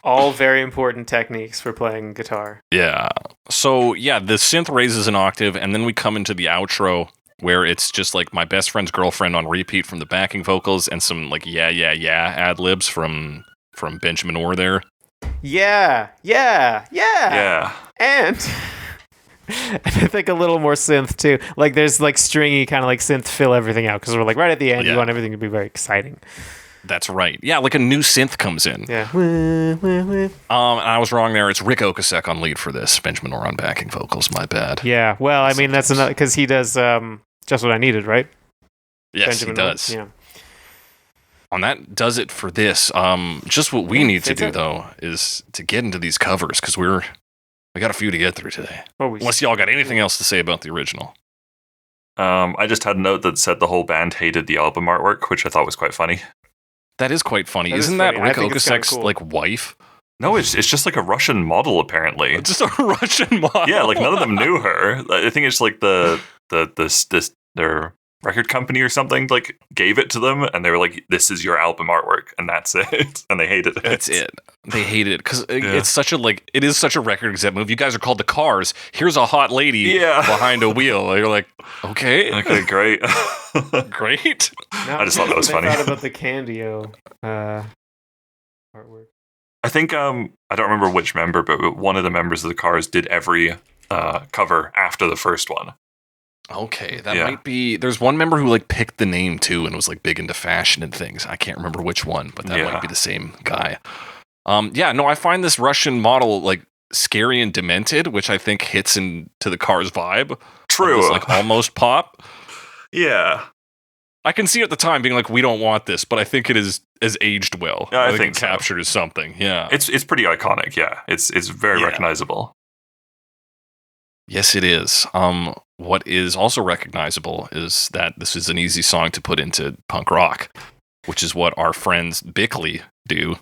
All very important techniques for playing guitar. Yeah. So, yeah, the synth raises an octave, and then we come into the outro where it's just like My Best Friend's Girlfriend on repeat from the backing vocals and some like yeah ad-libs from Benjamin Orr there. Yeah. And I think a little more synth too. Like there's like stringy kind of like synth fill everything out because we're like right at the end you want everything to be very exciting. That's right. Yeah, like a new synth comes in. Yeah. And I was wrong there. It's Rick Ocasek on lead for this. Benjamin Orr on backing vocals. My bad. Yeah. Well, I mean that's another because he does Just What I Needed, right? Yes, Benjamin he does. Orr. Yeah. And that does it for this. Just what we need to do though is to get into these covers because we got a few to get through today. Unless y'all got anything else to say about the original. I just had a note that said the whole band hated the album artwork, which I thought was quite funny. That is quite funny. Isn't that Rick Ocasek's like wife? No, it's just like a Russian model apparently. It's just a Russian model. Yeah, like none of them knew her. I think it's like their record company or something like gave it to them, and they were like, "This is your album artwork," and that's it. And they hated it. That's it. They hated it because it's such a it is such a record exec move. You guys are called the Cars. Here's a hot lady behind a wheel. You're like, okay, great, great. I just thought that was funny. I thought about the Candio artwork. I think I don't remember which member, but one of the members of the Cars did every cover after the first one. Okay, that might be. There's one member who like picked the name too and was like big into fashion and things. I can't remember which one, but that might be the same guy. I find this Russian model like scary and demented, which I think hits into the Cars vibe. True, this, like almost pop. Yeah, I can see at the time being like, we don't want this, but I think it is aged well. Yeah, I it think captures something. Yeah, it's pretty iconic. Yeah, it's very recognizable. Yes, it is. What is also recognizable is that this is an easy song to put into punk rock, which is what our friends Bickley do. Is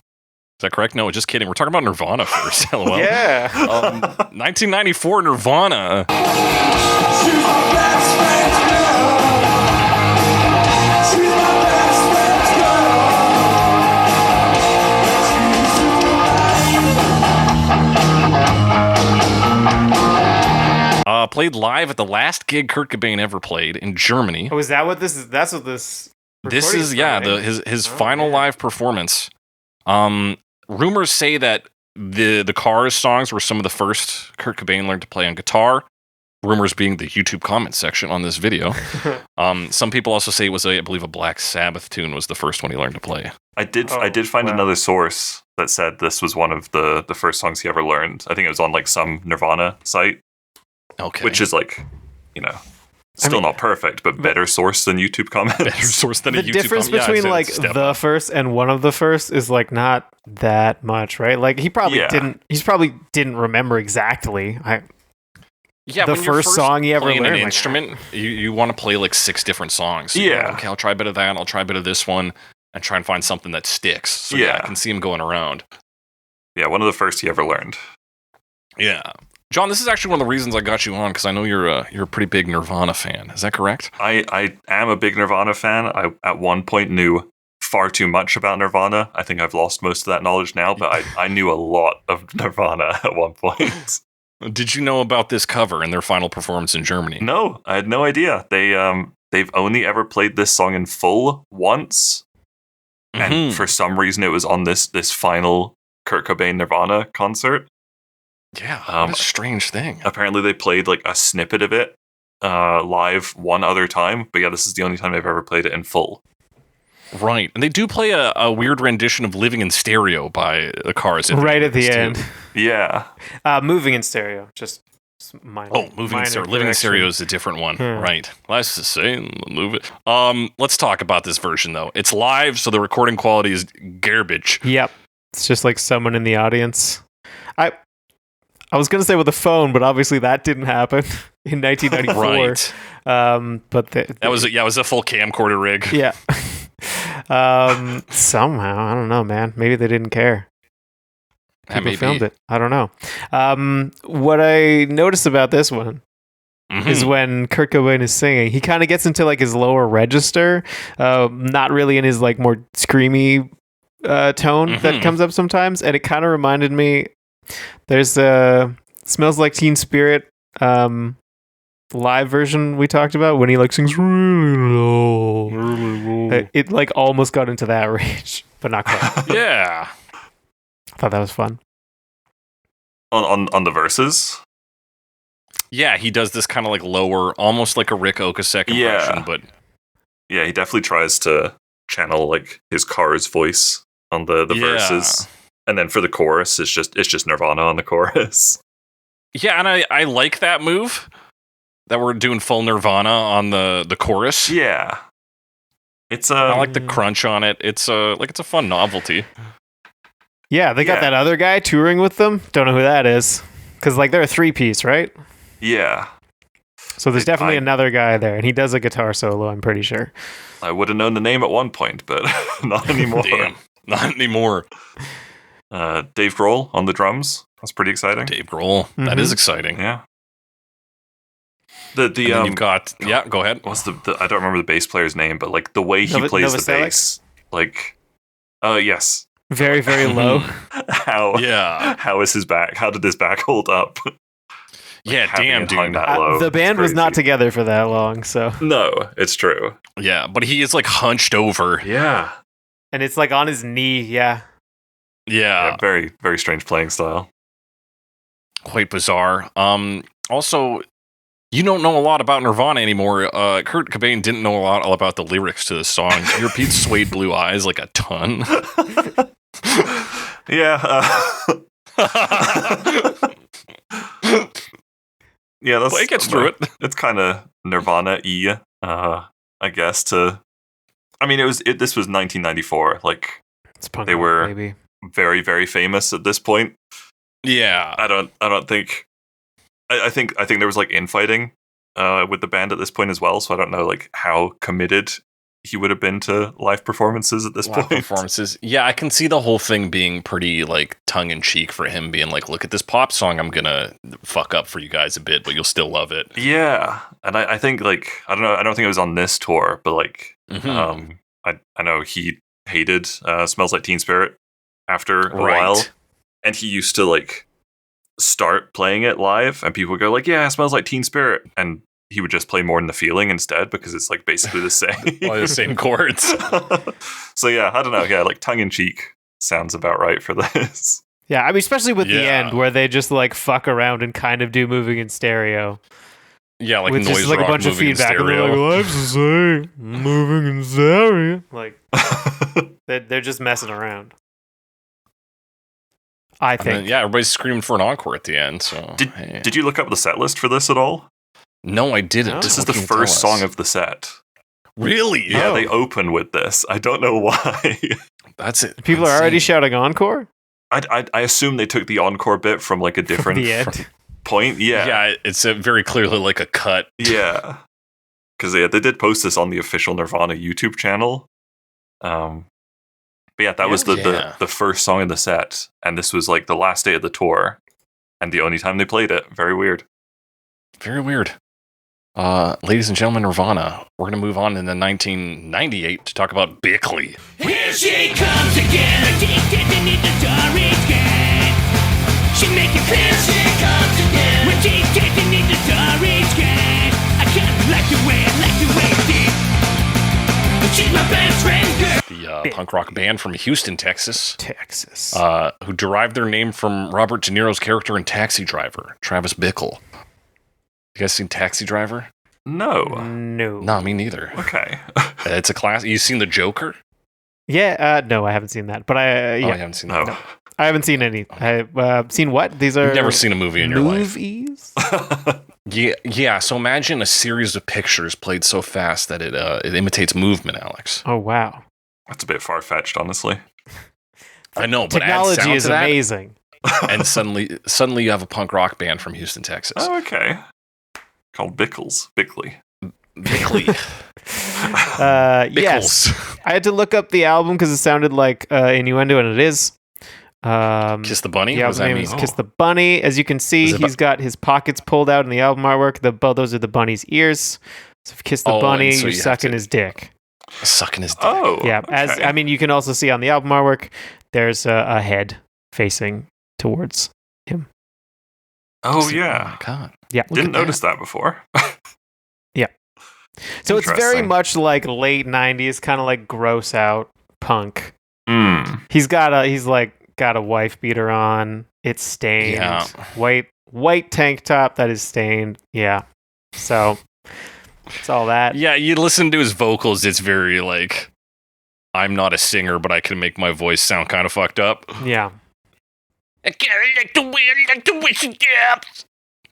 that correct? No, just kidding. We're talking about Nirvana first. LOL. Yeah. 1994 Nirvana. Played live at the last gig Kurt Cobain ever played in Germany. Oh, is that what this is? That's what this. This is his final live performance. Rumors say that the Cars songs were some of the first Kurt Cobain learned to play on guitar. Rumors being the YouTube comment section on this video. Some people also say it was I believe a Black Sabbath tune was the first one he learned to play. I did find another source that said this was one of the first songs he ever learned. I think it was on like some Nirvana site. Okay. Which is like, still not perfect, but better source than YouTube comments. Better source than a YouTube comment. The difference between like the first and one of the first is like not that much, right? Like he probably didn't remember exactly. The first song he ever learned. An instrument, you want to play like 6 different songs. So okay, I'll try a bit of that. I'll try a bit of this one, and try and find something that sticks. So I can see him going around. Yeah, one of the first he ever learned. Yeah. John, this is actually one of the reasons I got you on, because I know you're a pretty big Nirvana fan. Is that correct? I am a big Nirvana fan. I, at one point, knew far too much about Nirvana. I think I've lost most of that knowledge now, but I knew a lot of Nirvana at one point. Did you know about this cover and their final performance in Germany? No, I had no idea. They've only ever played this song in full once, and for some reason it was on this final Kurt Cobain Nirvana concert. Yeah, what a strange thing. Apparently they played like a snippet of it live one other time, but this is the only time I've ever played it in full. Right, and they do play a weird rendition of Living in Stereo by the Cars. Right at the end. Yeah. Moving in Stereo, just minor. Oh, Moving in Stereo. Living in Stereo is a different one. Right. Let's just say, move it. Let's talk about this version, though. It's live, so the recording quality is garbage. Yep. It's just like someone in the audience. I was going to say with a phone, but obviously that didn't happen in 1994. Right. But that was it was a full camcorder rig. Yeah. Somehow, I don't know, man. Maybe they didn't care. People filmed it. I don't know. What I noticed about this one is when Kurt Cobain is singing, he kind of gets into like his lower register, not really in his like more screamy tone that comes up sometimes, and it kind of reminded me. There's Smells Like Teen Spirit live version we talked about when he like sings really low. It like almost got into that range, but not quite. Yeah. I thought that was fun. On the verses? Yeah, he does this kind of like lower, almost like a Rick Ocasek impression, but yeah, he definitely tries to channel like his Cars voice on the verses. And then for the chorus, it's just Nirvana on the chorus. Yeah, and I like that move that we're doing full Nirvana on the chorus. Yeah, it's I like the crunch on it. It's it's a fun novelty. Yeah, they got that other guy touring with them. Don't know who that is, because like they're a 3-piece, right? Yeah. So there's definitely another guy there, and he does a guitar solo. I'm pretty sure. I would have known the name at one point, but not anymore. Damn, not anymore. Dave Grohl on the drums. That's pretty exciting. Dave Grohl. That is exciting. Yeah. you've got go ahead. What's the I don't remember the bass player's name, but like the way he plays the bass, like, yes, very very low. How is his back? How did his back hold up? Yeah, damn, dude. The band was not together for that long, so no, it's true. Yeah, but he is like hunched over. Yeah, and it's like on his knee. Yeah. Very very strange playing style. Quite bizarre. Also, you don't know a lot about Nirvana anymore. Kurt Cobain didn't know a lot about the lyrics to this song. He repeats "Suede Blue Eyes" like a ton. Yeah, that's, it gets through it. It's kind of Nirvana-y, I guess. This was 1994. Like, it's punk they were baby. Very, very famous at this point. Yeah, I don't think. I think there was like infighting with the band at this point as well. So I don't know like how committed he would have been to live performances at this point. Performances, yeah, I can see the whole thing being pretty like tongue in cheek for him, being like, "Look at this pop song, I'm gonna fuck up for you guys a bit, but you'll still love it." Yeah, and I think like I don't know, I don't think it was on this tour, but like I know he hated "Smells Like Teen Spirit" after a while, and he used to like start playing it live, and people would go like, "Yeah, it smells like Teen Spirit," and he would just play More Than the Feeling instead because it's like basically the same. The same chords. So yeah, I don't know. Yeah, like tongue in cheek sounds about right for this. Yeah, I mean, especially with the end where they just like fuck around and kind of do Moving in Stereo. Yeah, like with noise just like rock, a bunch of feedback, and they're like, "Life's the same, moving in stereo." Like they're just messing around. I think. Then, everybody's screaming for an encore at the end. So did you look up the set list for this at all? No, I didn't. No? This is the first song of the set. Really? Yeah, they open with this. I don't know why. That's it. People are already shouting encore? I assume they took the encore bit from like a different point. Yeah. Yeah, it's very clearly like a cut. Yeah. Because they did post this on the official Nirvana YouTube channel. But yeah, that was the first song in the set. And this was like the last day of the tour. And the only time they played it. Very weird. Very weird. Ladies and gentlemen, Nirvana. We're going to move on into 1998 to talk about Bickley. Here she comes again, addicted beneath the storage can. She make you feel she comes again. When she's taking in the storage can. I kind of like the way it did. But she's my best friend, girl. The punk rock band from Houston, Texas. Who derived their name from Robert De Niro's character in Taxi Driver, Travis Bickle. You guys seen Taxi Driver? No. No, me neither. Okay. It's a class. You seen The Joker? Yeah, no, I haven't seen that. But I haven't seen that. No. I haven't seen any. I've seen what? These are You've never seen a movie in your life. Movies? Yeah. So imagine a series of pictures played so fast that it imitates movement, Alex. Oh wow, that's a bit far fetched, honestly. I know, but technology is amazing. And suddenly you have a punk rock band from Houston, Texas. Oh, okay. Called Bickley. Yes, I had to look up the album because it sounded like innuendo, and it is. Kiss the Bunny? The album's name is Kiss the Bunny. As you can see, he's got his pockets pulled out in the album artwork. Those are the bunny's ears. So if you kiss the bunny, you're sucking his dick. Sucking his dick. Oh, yeah. Okay. You can also see on the album artwork, there's a head facing towards him. Oh yeah. Oh my God. Yeah. Didn't notice that before. Yeah. So it's very much like late 90s, kind of like gross out punk. He's got a wife beater on. It's stained. Yeah. White tank top that is stained. Yeah. So it's all that. Yeah, you listen to his vocals, it's very like, I'm not a singer, but I can make my voice sound kind of fucked up. Yeah. I like the way she gaps.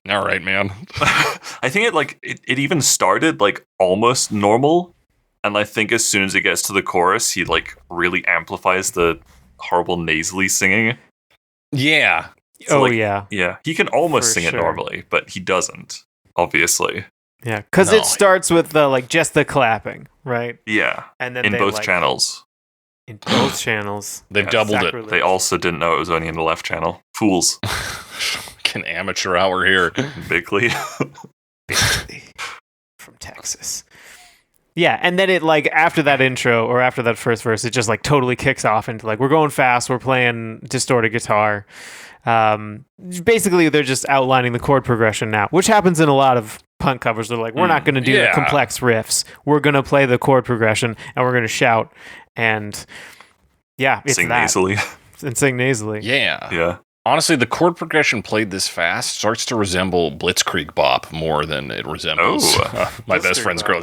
All right, man. I think it even started like almost normal, and I think as soon as it gets to the chorus, he like really amplifies the horrible nasally singing. Yeah. So, yeah. Yeah. He can almost For sing it normally, but he doesn't, obviously. Yeah, because it starts with just the clapping, right? Yeah. And then in both channels. In both channels. They've doubled sacrilege. it. They also didn't know it was only in the left channel. Fools. Fucking amateur hour here. Bickley. Bickley from Texas. Yeah, and then it like after that intro or after that first verse, it just like totally kicks off into like we're going fast, we're playing distorted guitar. Basically, they're just outlining the chord progression now, which happens in a lot of punk covers. They're like, we're not going to do the complex riffs. We're going to play the chord progression and we're going to shout and it's sing that. nasally. And sing nasally. Yeah. Honestly, the chord progression played this fast starts to resemble Blitzkrieg Bop more than it resembles My Best Friend's Girl.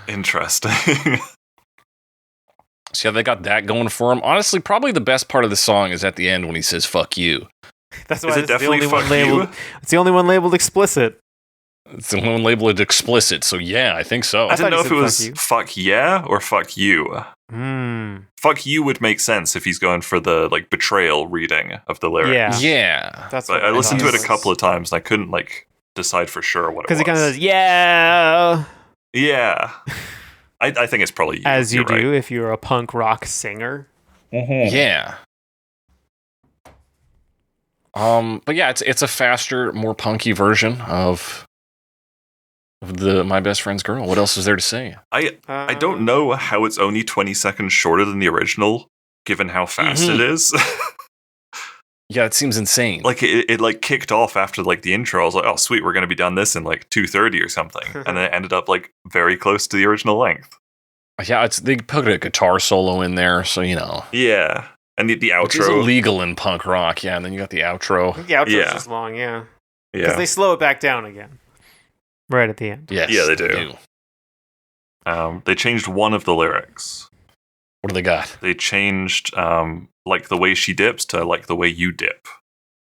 Interesting. So they got that going for him. Honestly, probably the best part of the song is at the end when he says "fuck you." That's why it's the only one labeled. It's the only one labeled explicit. It's the only one labeled explicit. So yeah, I think so. I didn't know if it was "fuck yeah" or "fuck you." Fuck you would make sense if he's going for the like betrayal reading of the lyrics. Yeah. That's I listened to it a couple of times and I couldn't like decide for sure what it was. Because he kind of says, yeah. I think it's probably you. As you do if you're a punk rock singer. Yeah. But yeah, it's a faster, more punky version of the My Best Friend's Girl. What else is there to say? I don't know how it's only 20 seconds shorter than the original, given how fast it is. Yeah, it seems insane. Like it like kicked off after like the intro. I was like, oh sweet, we're gonna be done this in like 2:30 or something, and then it ended up like very close to the original length. Yeah, they put a guitar solo in there, so you know. Yeah, and the outro, which is illegal in punk rock. Yeah, and then you got the outro. The outro's just long, because they slow it back down again right at the end. Yes, yeah, they do. They changed one of the lyrics. What do they got? They changed like the way she dips to like the way you dip.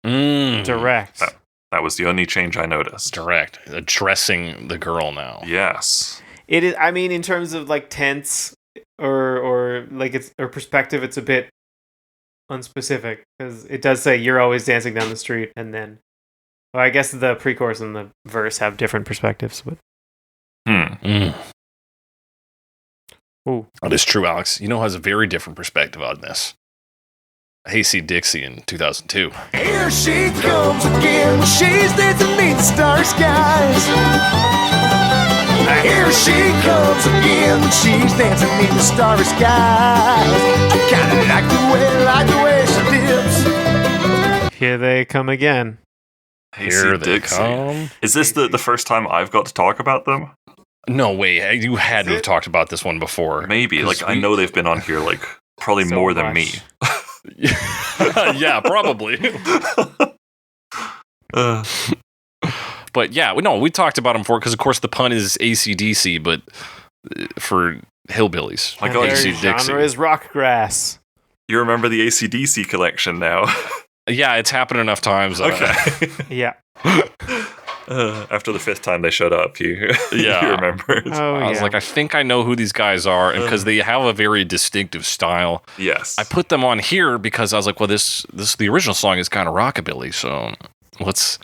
Direct. That was the only change I noticed. Direct. Addressing the girl now. Yes. It is. I mean, in terms of like tense or like it's or perspective, it's a bit unspecific because it does say you're always dancing down the street, and then, well, I guess the pre-chorus and the verse have different perspectives, but. Ooh. That is true, Alex. You know who has a very different perspective on this? Hayseed Dixie in 2002. Here she comes again when she's dancing beneath the starry skies. Here she comes again when she's dancing beneath the starry skies. I kinda like the way she dips. Here they come again. Here they come. Is this the first time I've got to talk about them? No way. You had to have talked about this one before. Maybe. Like, I know they've been on here, like, probably so more than me. Yeah, probably. But yeah, we talked about them before because, of course, the pun is AC/DC, but for hillbillies. Like, AC/DC. Genre is rock grass. You remember the AC/DC collection now? Yeah, it's happened enough times. Okay. Yeah. After the fifth time they showed up, you remembered. I was like, I think I know who these guys are, and because they have a very distinctive style. Yes, I put them on here because I was like, well, this the original song is kind of rockabilly, so let's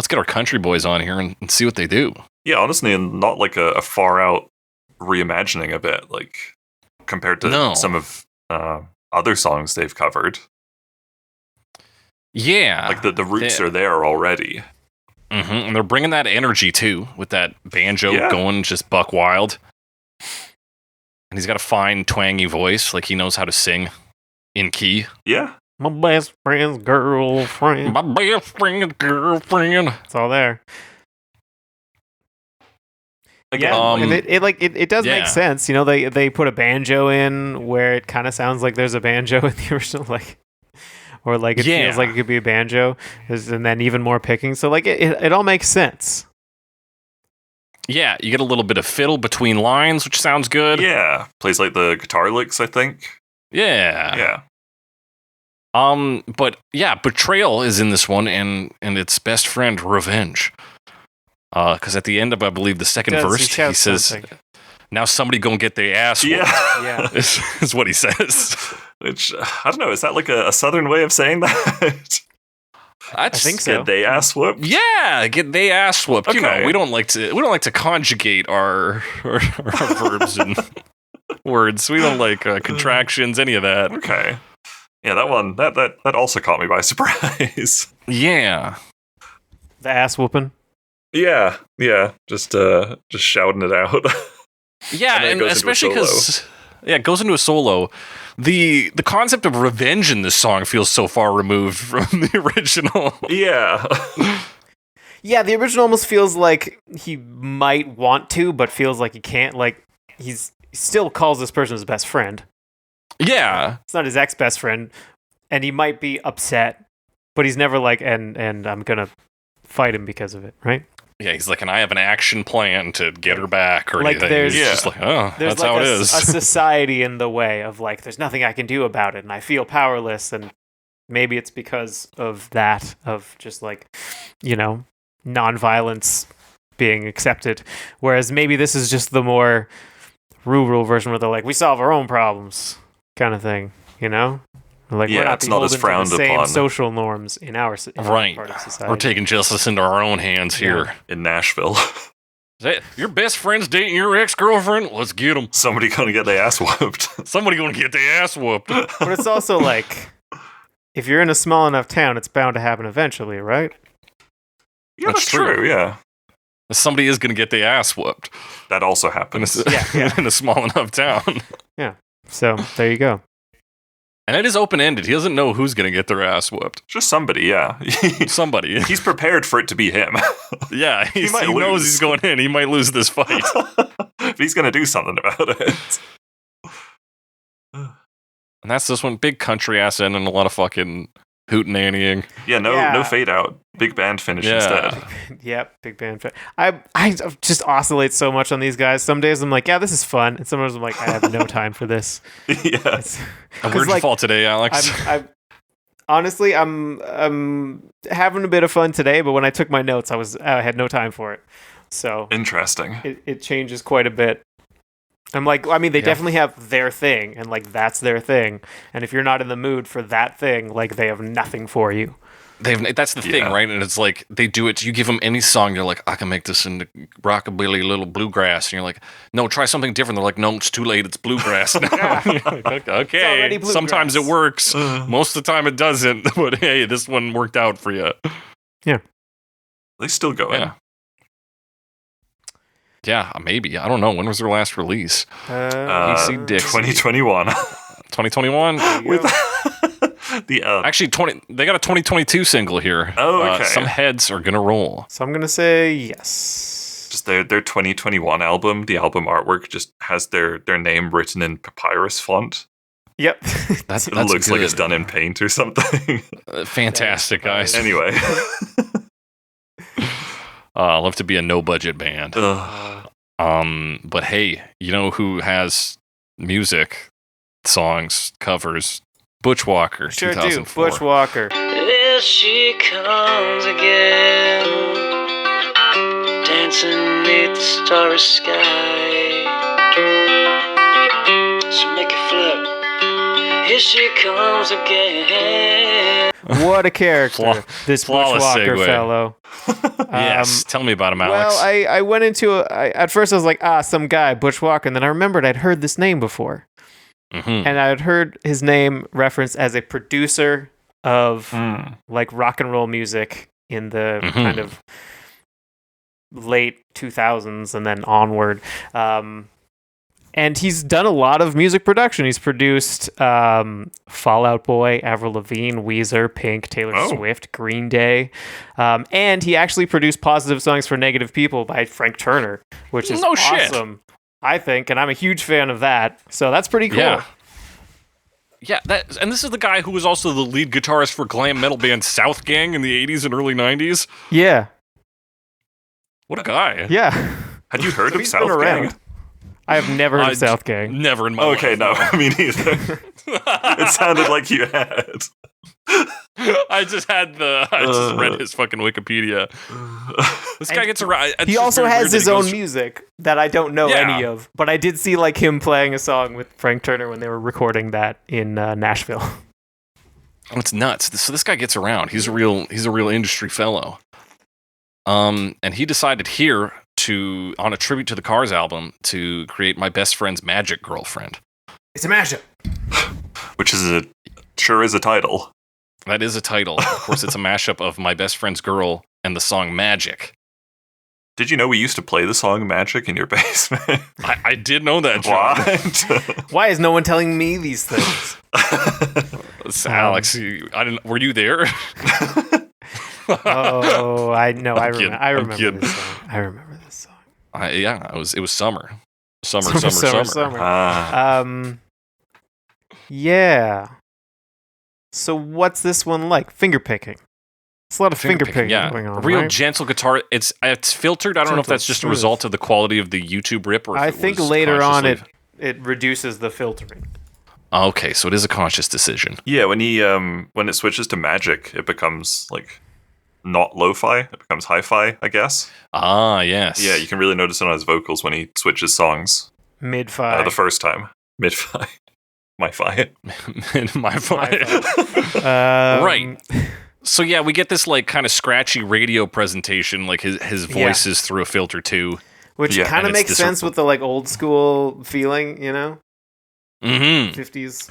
get our country boys on here and see what they do. Yeah, honestly, and not like a far out reimagining of it, like compared to some of other songs they've covered. Yeah, like the roots are there already. Mm-hmm. And they're bringing that energy too, with that banjo going just buck wild. And he's got a fine, twangy voice, like he knows how to sing in key. Yeah. My best friend's girlfriend. My best friend's girlfriend. It's all there. Again, and it does make sense. You know, they put a banjo in where it kind of sounds like there's a banjo in the original, like. Or like it feels like it could be a banjo, and then even more picking. So like it all makes sense. Yeah, you get a little bit of fiddle between lines, which sounds good. Yeah, plays like the guitar licks, I think. Yeah. But yeah, betrayal is in this one, and its best friend, revenge. Because at the end of, I believe, the second verse, he says, something. Now somebody gonna get their ass whooped. Yeah. is what he says. Which, I don't know, is that like a southern way of saying that? I think so. Get they ass whooped? Yeah, get they ass whooped. Okay. You know, we don't like to conjugate our verbs and words. We don't like contractions, any of that. Okay. Yeah, that one that also caught me by surprise. Yeah. The ass whooping. Yeah, just shouting it out. Yeah, and especially because it goes into a solo. The concept of revenge in this song feels so far removed from the original. Yeah. Yeah, the original almost feels like he might want to, but feels like he can't. Like, he still calls this person his best friend. Yeah. It's not his ex-best friend, and he might be upset, but he's never like, and I'm gonna fight him because of it, right? Yeah, he's like, and I have an action plan to get her back or like anything. There's, he's just like, oh, that's like how it is. A society in the way of like, there's nothing I can do about it, and I feel powerless, and maybe it's because of that, of just like, non-violence being accepted. Whereas maybe this is just the more rural version where they're like, we solve our own problems kind of thing, Like, we're not not as frowned to the same upon. social norms in our right. part of society. We're taking justice into our own hands here. In Nashville. Your best friend's dating your ex-girlfriend? Let's get them. Somebody gonna get their ass whooped. Somebody gonna get their ass whooped. But it's also like, if you're in a small enough town, it's bound to happen eventually, right? Yeah, that's true, yeah. Somebody is gonna get their ass whooped. That also happens. In a small enough town. Yeah. So, there you go. And it is open-ended. He doesn't know who's going to get their ass whooped. Just somebody, yeah. Somebody. He's prepared for it to be him. Yeah, he knows he's going in. He might lose this fight. But he's going to do something about it. And that's this one. Big country-ass end and a lot of fucking hootenannying. Yeah, no fade out. Big band finish instead. Yep, big band finish. I just oscillate so much on these guys. Some days I'm like, yeah, this is fun. And some days I'm like, I have no time for this. Yeah. Where'd you fall today, Alex? Honestly, I'm having a bit of fun today, but when I took my notes, I had no time for it. So interesting. It changes quite a bit. I'm like, they definitely have their thing, and like that's their thing. And if you're not in the mood for that thing, like they have nothing for you. That's the thing, right? And it's like they do it. You give them any song, you're like, I can make this into rockabilly, little bluegrass, and you're like, no, try something different. They're like, no, it's too late. It's bluegrass now. Like, okay, sometimes it works. Most of the time it doesn't. But hey, this one worked out for you. Yeah, they still go in. Yeah, maybe. I don't know. When was their last release? Hayseed, Dixie. 2021. 2021? Actually, they got a 2022 single here. Oh, okay. Some heads are going to roll. So I'm going to say yes. Just their 2021 album, the album artwork just has their name written in papyrus font. Yep. That's looks good. like it's done in paint or something. Fantastic, guys. Anyway. Love to be a no-budget band. But hey, you know who has music, songs, covers? Butch Walker, sure 2004. Do. Butch Walker. There she comes again, dancing beneath the starry sky. So make it flip. Here she comes again. What a character, this Butch Walker segue. fellow. Yes, tell me about him, Alex. Well, I went into at first I was like, some guy, Butch Walker, and then I remembered I'd heard this name before. Mm-hmm. And I had heard his name referenced as a producer of like rock and roll music in the kind of late 2000s and then onward. And he's done a lot of music production. He's produced Fall Out Boy, Avril Lavigne, Weezer, Pink, Taylor Swift, Green Day. And he actually produced Positive Songs for Negative People by Frank Turner, which is awesome. I think, and I'm a huge fan of that. So that's pretty cool. Yeah, and this is the guy who was also the lead guitarist for glam metal band South Gang in the 80s and early 90s. Yeah. What a guy. Yeah. Had you heard of South Gang? I have never heard of South Gang. Never in my life. Okay, no, me neither. It sounded like you had. I just read his fucking Wikipedia. This guy gets around. He also has his own music that I don't know any of, but I did see like him playing a song with Frank Turner when they were recording that in Nashville. Oh, it's nuts. So this guy gets around. He's a real industry fellow. And he decided here on a tribute to the Cars album to create My Best Friend's Magic Girlfriend. It's a mashup. Which sure is a title. That is a title. Of course, it's a mashup of My Best Friend's Girl and the song Magic. Did you know we used to play the song Magic in your basement? I did know that, John. What? Why is no one telling me these things? Alex, were you there? Oh, I know. I remember kidding. this song. I remember this song. It was summer. Summer. Yeah. So what's this one like? Finger picking. It's a lot of finger picking going on. Real right? gentle guitar. It's filtered. I don't know if that's just a result of the quality of the YouTube rip, or if I think later on it reduces the filtering. Okay, so it is a conscious decision. Yeah, when it switches to Magic, it becomes like not lo-fi. It becomes hi-fi, I guess. Ah, yes. Yeah, you can really notice it on his vocals when he switches songs. Mid-fi. The first time. Mid-fi. My-fi. My-fi. Right. So yeah, we get this like kind of scratchy radio presentation, like his voice is through a filter too. Which kind of makes sense with the like old school feeling, you know? Mm-hmm. 50s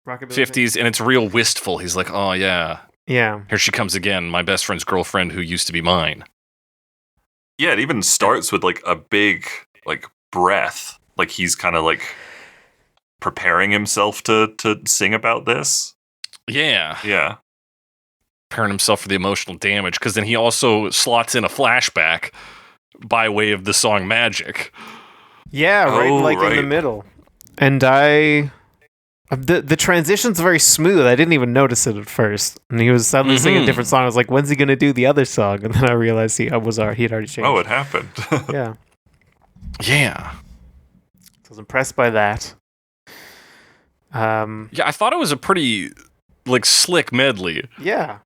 rockabilly. 50s, and it's real wistful. He's like, oh yeah. Yeah. Here she comes again, my best friend's girlfriend who used to be mine. Yeah, it even starts with like a big like breath. Like he's kind of like preparing himself to sing about this. Yeah. Yeah. Preparing himself for the emotional damage, because then he also slots in a flashback by way of the song Magic. Yeah, right in the middle. And the transition's very smooth. I didn't even notice it at first. And he was suddenly singing a different song. I was like, when's he going to do the other song? And then I realized he had already changed. Oh, it happened. Yeah. Yeah. I was impressed by that. Yeah, I thought it was a pretty like slick medley. Yeah.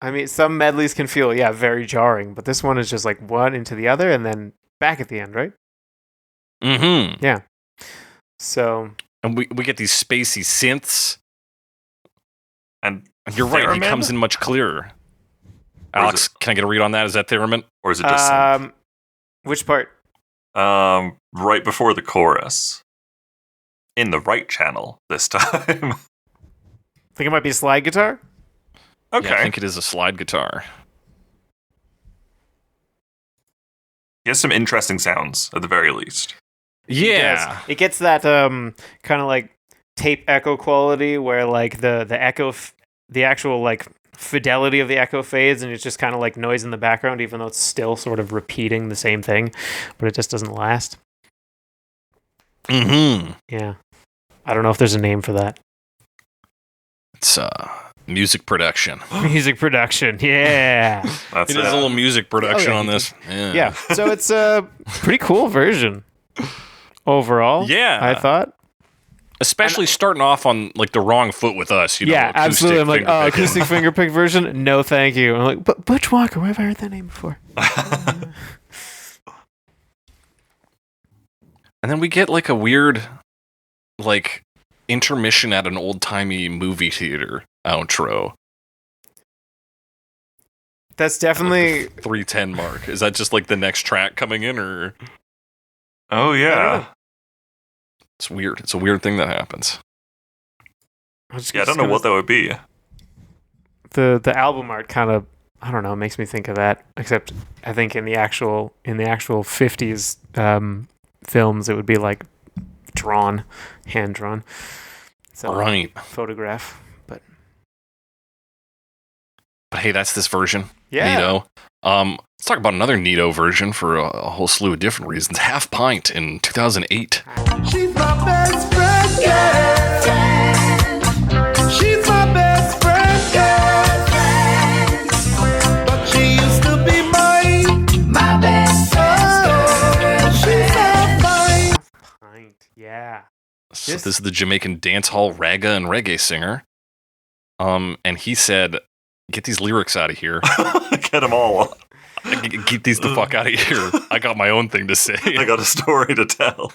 I mean, some medleys can feel, very jarring, but this one is just like one into the other and then back at the end, right? Mm-hmm. Yeah. So... And we get these spacey synths. And you're right, he comes in much clearer. Alex, can I get a read on that? Is that theremin? Or is it just synth? Which part? Right before the chorus. In the right channel this time. Think it might be a slide guitar? Okay. Yeah, I think it is a slide guitar. He has some interesting sounds, at the very least. Yeah. It gets that kind of like tape echo quality where like the echo, the actual like fidelity of the echo fades and it's just kind of like noise in the background, even though it's still sort of repeating the same thing, but it just doesn't last. Mm-hmm. Yeah. I don't know if there's a name for that. It's music production. Music production, yeah. It is a little music production on this. Yeah. So it's a pretty cool version overall. Yeah. I thought. Especially starting off on like the wrong foot with us. Absolutely. I'm like, acoustic finger pick version? No, thank you. I'm like, but Butch Walker, where have I heard that name before? And then we get like a weird like intermission at an old-timey movie theater outro. That's definitely like 3:10 mark. Is that just like the next track coming in, or? Oh yeah, it's weird. It's a weird thing that happens. I don't know what that would be. The album art kind of, I don't know, makes me think of that. Except I think in the actual 50s films, it would be like hand drawn. So right. Photograph, but hey, that's this version. Yeah. Neato. Let's talk about another Neato version for a whole slew of different reasons. Half Pint in 2008. She's my best friend, girlfriend. She's my best friend, girlfriend. But she used to be my best friend. She's a fine Pint, yeah. So this is the Jamaican dancehall raga and reggae singer. And he said, "Get these lyrics out of here. Get them all. Get these the fuck out of here. I got my own thing to say. I got a story to tell."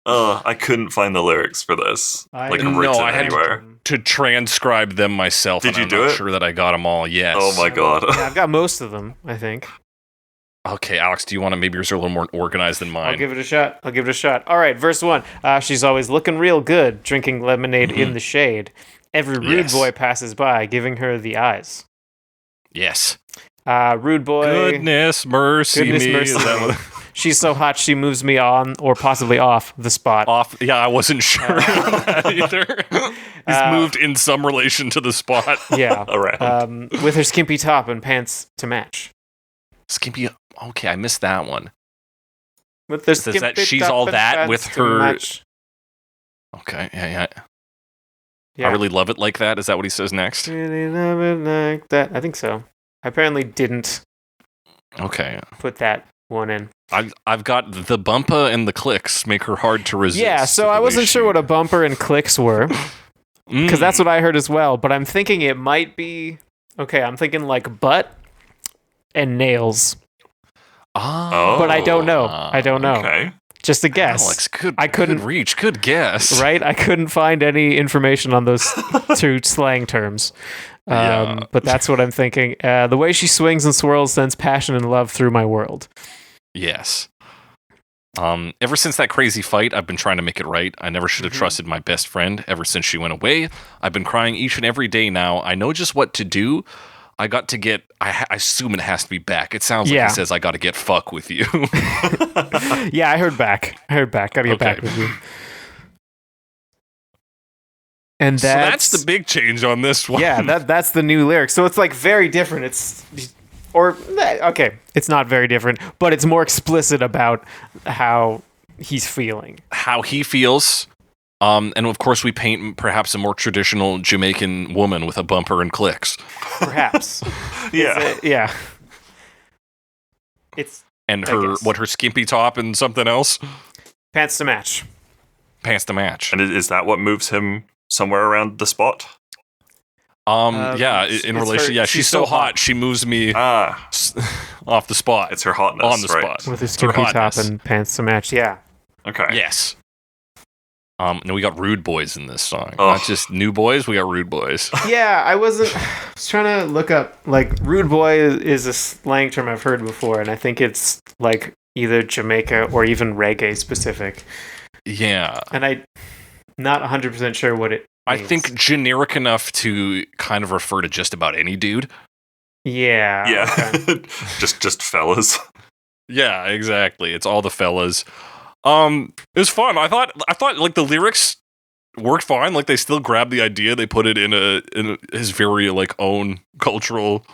I couldn't find the lyrics for this. I had to transcribe them myself. Did you do it? I'm not sure that I got them all. Yes. Oh my god. Yeah, I've got most of them, I think. Okay, Alex, do you want to maybe yours are a little more organized than mine? I'll give it a shot. All right, verse 1. She's always looking real good, drinking lemonade in the shade. Every rude boy passes by, giving her the eyes. Yes. Rude boy. Goodness mercy me. She's so hot she moves me on or possibly off the spot. Yeah, I wasn't sure on that either. He's moved in some relation to the spot. Yeah. Around. With her skimpy top and pants to match. Skimpy. Okay, I missed that one. With the Says that she's all that with her. Match. Okay, yeah. I really love it like that. Is that what he says next? Really love it like that. I think so. I apparently didn't. Okay. Put that one in. I've got the bumper and the clicks make her hard to resist. Yeah, so I wasn't sure what a bumper and clicks were. Because that's what I heard as well. But I'm thinking it might be... Okay, I'm thinking like butt and nails. Oh. But I don't know. Okay. Just a guess. Alex, good guess. Right? I couldn't find any information on those two slang terms. But that's what I'm thinking. The way she swings and swirls sends passion and love through my world. Yes. Ever since that crazy fight, I've been trying to make it right. I never should have trusted my best friend. Ever since she went away, I've been crying each and every day now. I know just what to do. I got to get... I assume it has to be back. It sounds like he says, I got to get fuck with you. Yeah, I heard back. Got to get back with you. And that's the big change on this one. Yeah, that's the new lyric. So it's like very different. It's not very different, but it's more explicit about how he's feeling. How he feels. And of course we paint perhaps a more traditional Jamaican woman with a bumper and clicks. Perhaps. Yeah. It's and her skimpy top and something else? Pants to match. And is that what moves him somewhere around the spot? In relation, she's so hot, she moves me off the spot. It's her hotness, on the spot. With her skimpy top and pants to match, yeah. Okay. Yes. And we got rude boys in this song. Not just new boys, we got rude boys. Yeah, I was trying to look up, like, rude boy is a slang term I've heard before, and I think it's, like, either Jamaica or even reggae specific. Yeah. And I'm not 100% sure what it means. I think generic enough to kind of refer to just about any dude. Yeah. Yeah. Okay. just fellas. Yeah, exactly. It's all the fellas. It was fun. I thought like the lyrics worked fine. Like they still grabbed the idea, they put it in his very like own cultural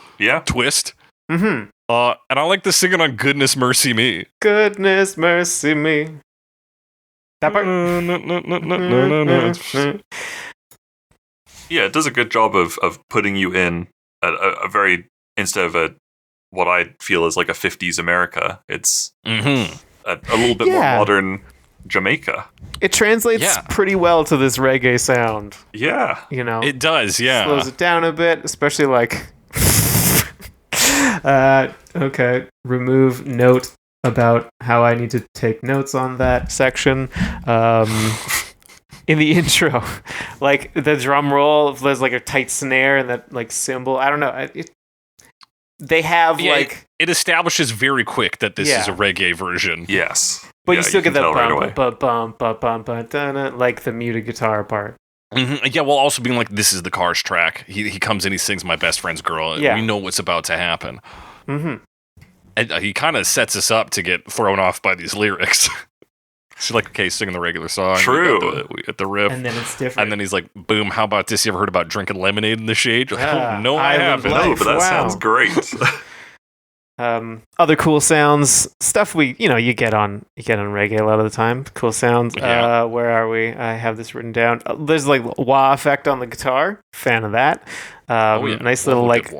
twist. Mm-hmm. And I like the singing on "Goodness Mercy Me." Goodness mercy me. That part. Yeah, it does a good job of putting you in a very, instead of what I feel is like a 50s America, it's a little bit more modern Jamaica. It translates pretty well to this reggae sound. Yeah. You know? It does, yeah. Slows it down a bit, especially like... okay, remove note about how I need to take notes on that section. In the intro, like the drum roll, there's like a tight snare and that like cymbal. I don't know. They have like... It establishes very quick that this is a reggae version. Yes. But you still get that right bump, like the muted guitar part. Mm-hmm. Yeah, while also being like, this is the Cars track. He comes in, he sings My Best Friend's Girl. Yeah. We know what's about to happen. Mm-hmm. And he kind of sets us up to get thrown off by these lyrics. She's like, okay, singing the regular song. True. We get the riff. And then it's different. And then he's like, boom, how about this? You ever heard about drinking lemonade in the shade? Like, oh, no, I haven't. No, but that sounds great. Other cool sounds, stuff you get on reggae a lot of the time. Cool sounds. Yeah. Where are we? I have this written down. There's like wah effect on the guitar. Fan of that. Nice little like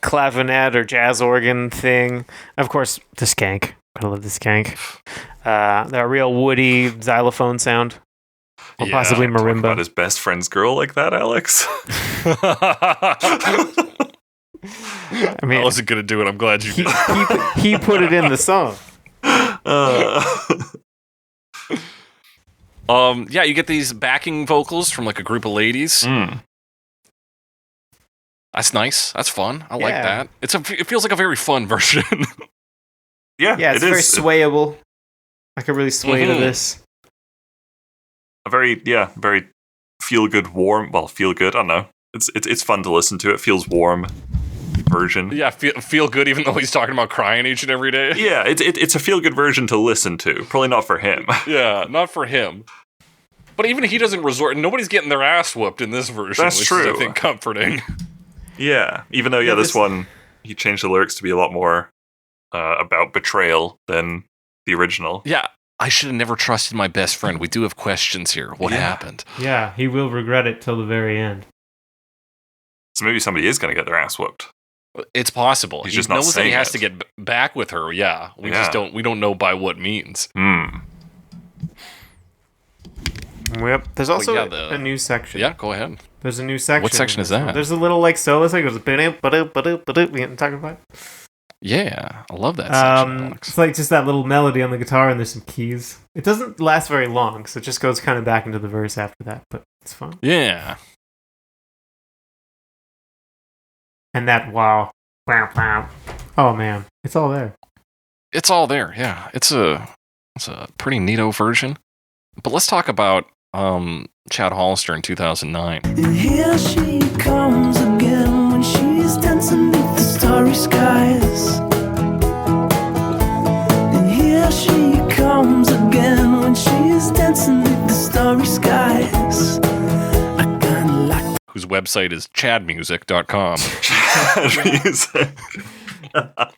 clavinet or jazz organ thing. Of course, the skank. I love the skank. The real woody xylophone sound. Or possibly marimba. Talk about his best friend's girl like that, Alex. I mean, I wasn't gonna do it. I'm glad you did. He put it in the song. You get these backing vocals from like a group of ladies. That's nice. That's fun. I like that. It feels like a very fun version. Yeah, it's very swayable. I could really sway to this. A very feel good, warm. Well, feel good. I don't know. It's fun to listen to. It feels warm. Version. Yeah, feel good even though he's talking about crying each and every day. Yeah, it's a feel good version to listen to. Probably not for him. Yeah, not for him. But even he doesn't resort. Nobody's getting their ass whooped in this version. That's which true. is, I think, comforting. Yeah, even though this one he changed the lyrics to be a lot more about betrayal than the original. Yeah, I should have never trusted my best friend. We do have questions here. What happened? Yeah, he will regret it till the very end. So maybe somebody is going to get their ass whooped. It's possible. He's just he not knows that he saying has it. to get back with her. Yeah, we just don't. We don't know by what means. Yep. There's also yeah, a new section. Yeah, go ahead. There's a new section. What section is that? There's a little like solo thing. It goes we ain't talking about. Yeah, I love that section. Alex. It's like just that little melody on the guitar, and there's some keys. It doesn't last very long, so it just goes kind of back into the verse after that. But it's fun. Yeah. And that wow. Oh man, it's all there. It's all there. Yeah, it's a pretty neato version. But let's talk about Chad Hollister in 2009. And here she comes again when she's dancing beneath the starry skies. And here she comes again when she's dancing beneath the starry skies. I kinda like Whose website is chadmusic.com.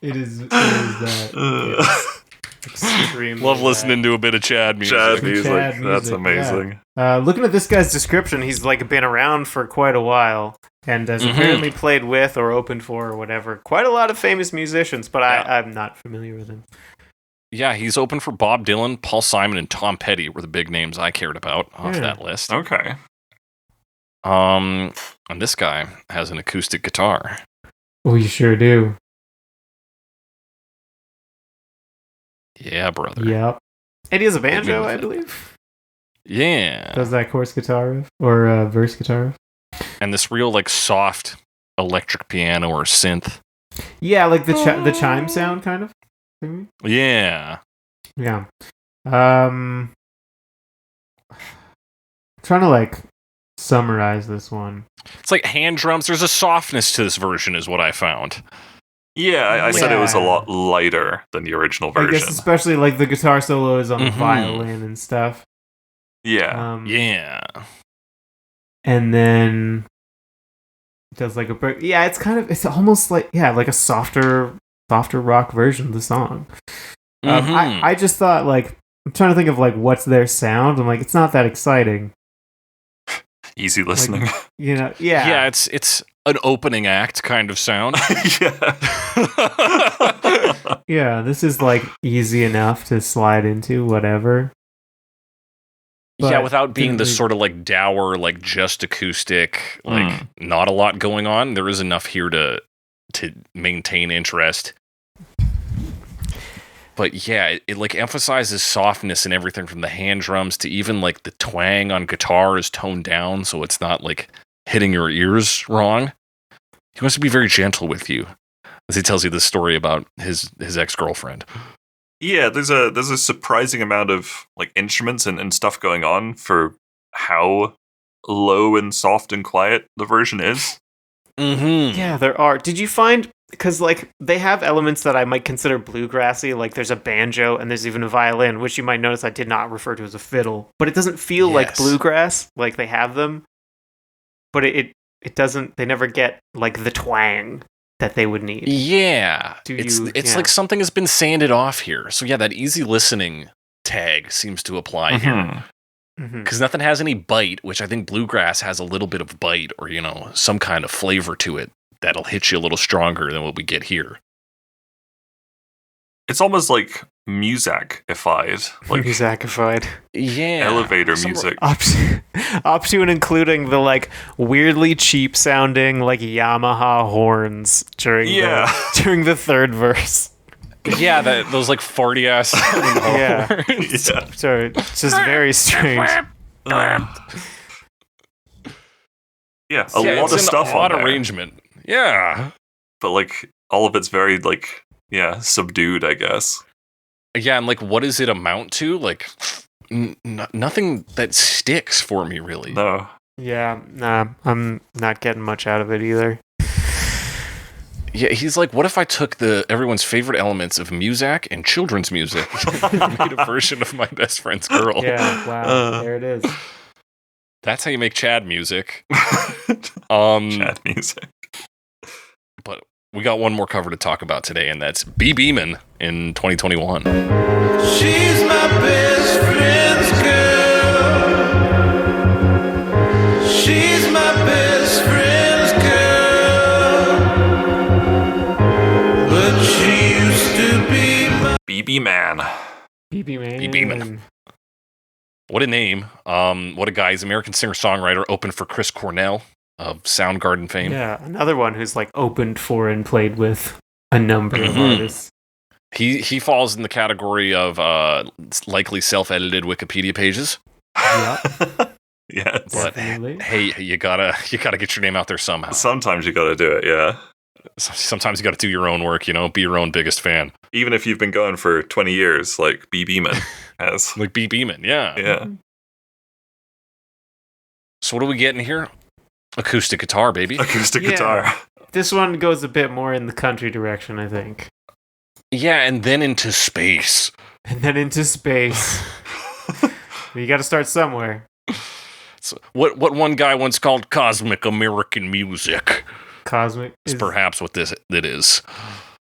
It is that. Yes. Extremely Love listening to a bit of Chad music. Chad music. Chad That's music, amazing. Yeah. Looking at this guy's description, he's like been around for quite a while and has apparently played with or opened for or whatever quite a lot of famous musicians, but I'm not familiar with him. Yeah, he's open for Bob Dylan, Paul Simon, and Tom Petty were the big names I cared about off that list. Okay. And this guy has an acoustic guitar. Oh, you sure do. Yeah, brother. Yep. And he has a banjo, I believe. Yeah. Does that chorus guitar riff or verse guitar riff? And this real like soft electric piano or synth. Yeah, like the chime sound kind of. Maybe? Yeah. Yeah. Trying to like summarize this one. It's like hand drums. There's a softness to this version is what I found. Yeah, I said it was a lot lighter than the original version. I guess especially like the guitar solo is on the violin and stuff. Yeah. Yeah. And then it does like a break. Yeah, it's almost like like a softer rock version of the song. I just thought like I'm trying to think of like what's their sound. I'm like it's not that exciting. Easy listening. Like, yeah, it's an opening act kind of sound. Yeah, this is like easy enough to slide into whatever. But without being the sort of like dour, like just acoustic, like not a lot going on. There is enough here to maintain interest. But yeah, it like emphasizes softness and everything from the hand drums to even like the twang on guitar is toned down so it's not like hitting your ears wrong. He wants to be very gentle with you as he tells you this story about his ex-girlfriend. Yeah, there's a surprising amount of like instruments and stuff going on for how low and soft and quiet the version is. Yeah, there are. Did you find, because like they have elements that I might consider bluegrassy, like there's a banjo and there's even a violin, which you might notice I did not refer to as a fiddle, but it doesn't feel like bluegrass, like they have them, but it doesn't, they never get like the twang that they would need. Yeah. It's like something has been sanded off here. So yeah, that easy listening tag seems to apply here. Because nothing has any bite, which I think bluegrass has a little bit of bite or, some kind of flavor to it that'll hit you a little stronger than what we get here. It's almost like music-ified. Like music-ified. Yeah. Elevator music. Up to and including the like weirdly cheap sounding like Yamaha horns during the third verse. Yeah, those like farty ass. Sorry, it's just very strange. Yeah, a lot of stuff on there. Arrangement. Yeah, but like all of it's very like subdued, I guess. Yeah, and like what does it amount to? Like nothing that sticks for me really. No, Yeah, nah, I'm not getting much out of it either. Yeah, he's like, what if I took everyone's favorite elements of Muzak and children's music and made a version of My Best Friend's Girl? Yeah, wow, there it is. That's how you make Chad music. Chad music. But we got one more cover to talk about today, and that's Bhiman in 2021. She's my best friend's girl. She's my best friend's girl. But she used to be my BB-Man. Bhiman. What a name. What a guy. He's an American singer-songwriter, opened for Chris Cornell of Soundgarden fame. Yeah, another one who's like opened for and played with a number of artists. He falls in the category of likely self-edited Wikipedia pages. Yeah. Yes. But hey, you gotta get your name out there somehow. Sometimes you gotta do it, yeah. Sometimes you gotta do your own work, be your own biggest fan. Even if you've been going for 20 years, like Bhiman has. Like Bhiman, yeah. Yeah. So what are we getting here? Acoustic guitar, baby. Acoustic guitar. This one goes a bit more in the country direction, I think. Yeah, and then into space. And then into space. You got to start somewhere. So what one guy once called cosmic American music. Cosmic is perhaps what it is.